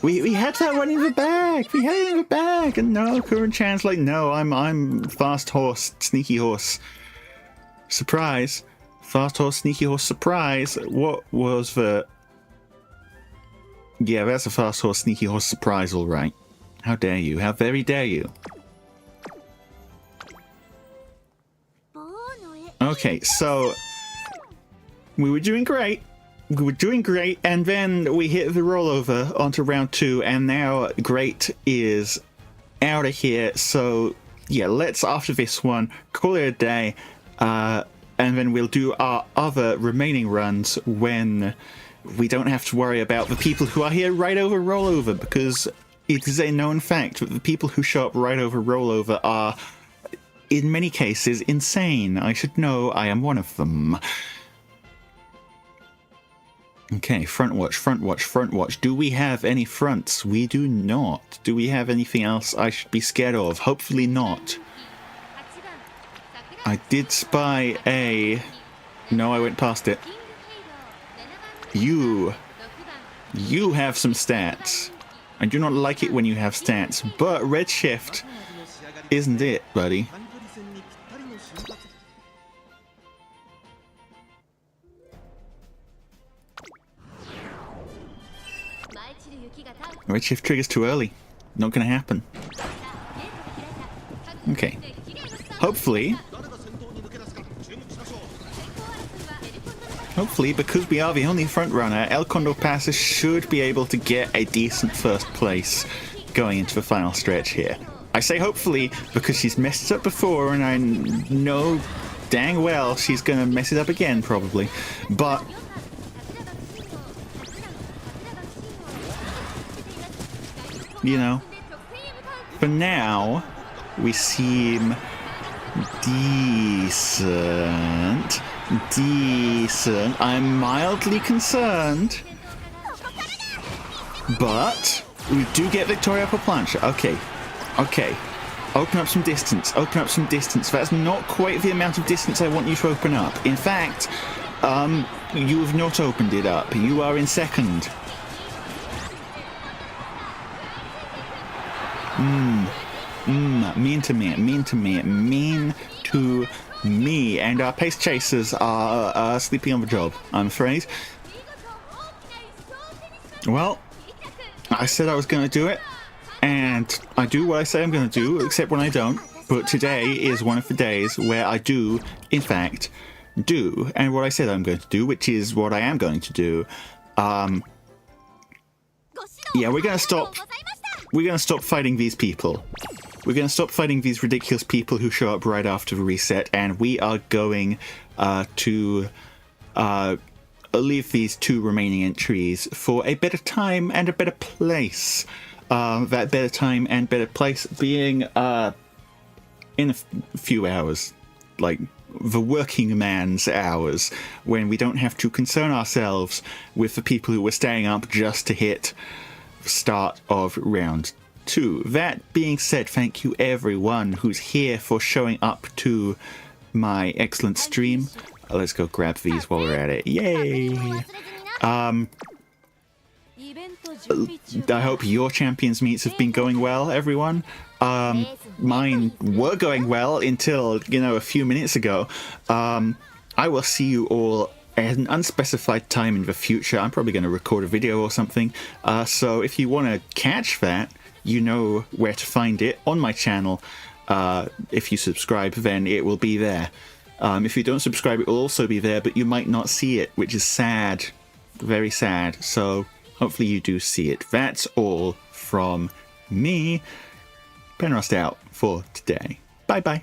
We had that one in the bag. We had it in the bag, and no, Kuren-chan's like, no, I'm fast horse, sneaky horse. Surprise, fast horse, sneaky horse. Surprise. What was the? Yeah, that's a fast horse, sneaky horse surprise, all right. How dare you? How very dare you? Okay, so we were doing great. We were doing great, and then we hit the rollover onto round 2, and now great is out of here. So yeah, let's, after this one, call it a day, and then we'll do our other remaining runs when we don't have to worry about the people who are here right over rollover, because it is a known fact that the people who show up right over rollover are, in many cases, insane. I should know I am one of them. Okay, front watch, front watch, front watch. Do we have any fronts? We do not. Do we have anything else I should be scared of? Hopefully not. I did spy a... No, I went past it. You have some stats. I do not like it when you have stats, but Redshift isn't it, buddy. Redshift triggers too early. Not gonna happen. Okay. Hopefully, because we are the only front runner, El Condor Pasa should be able to get a decent first place going into the final stretch here. I say hopefully because she's messed it up before, and I know dang well she's gonna mess it up again probably. But you know, for now, we seem decent. Decent. I'm mildly concerned. But we do get Victoria Plancha. Okay. Okay. Open up some distance. Open up some distance. That's not quite the amount of distance I want you to open up. In fact, you have not opened it up. You are in second. Mean to me, mean to me, mean to me. And our pace chasers are sleeping on the job, I'm afraid. Well, I said I was going to do it, and I do what I say I'm going to do, except when I don't. But today is one of the days where I do, in fact, do, and what I said I'm going to do, which is what I am going to do. Yeah, we're going to stop fighting these people. We're going to stop fighting these ridiculous people who show up right after the reset, and we are going to leave these 2 remaining entries for a better time and a better place. That better time and better place being in a few hours, like the working man's hours, when we don't have to concern ourselves with the people who were staying up just to hit the start of round 2. That being said, thank you everyone who's here for showing up to my excellent stream. Let's go grab these while we're at it. Yay! I hope your Champions Meets have been going well, everyone. Mine were going well until, a few minutes ago. I will see you all at an unspecified time in the future. I'm probably going to record a video or something. So if you want to catch that, you know where to find it on my channel. If you subscribe, then it will be there. If you don't subscribe, it will also be there, but you might not see it, which is sad. Very sad. So hopefully you do see it. That's all from me. Penrust out for today. Bye-bye.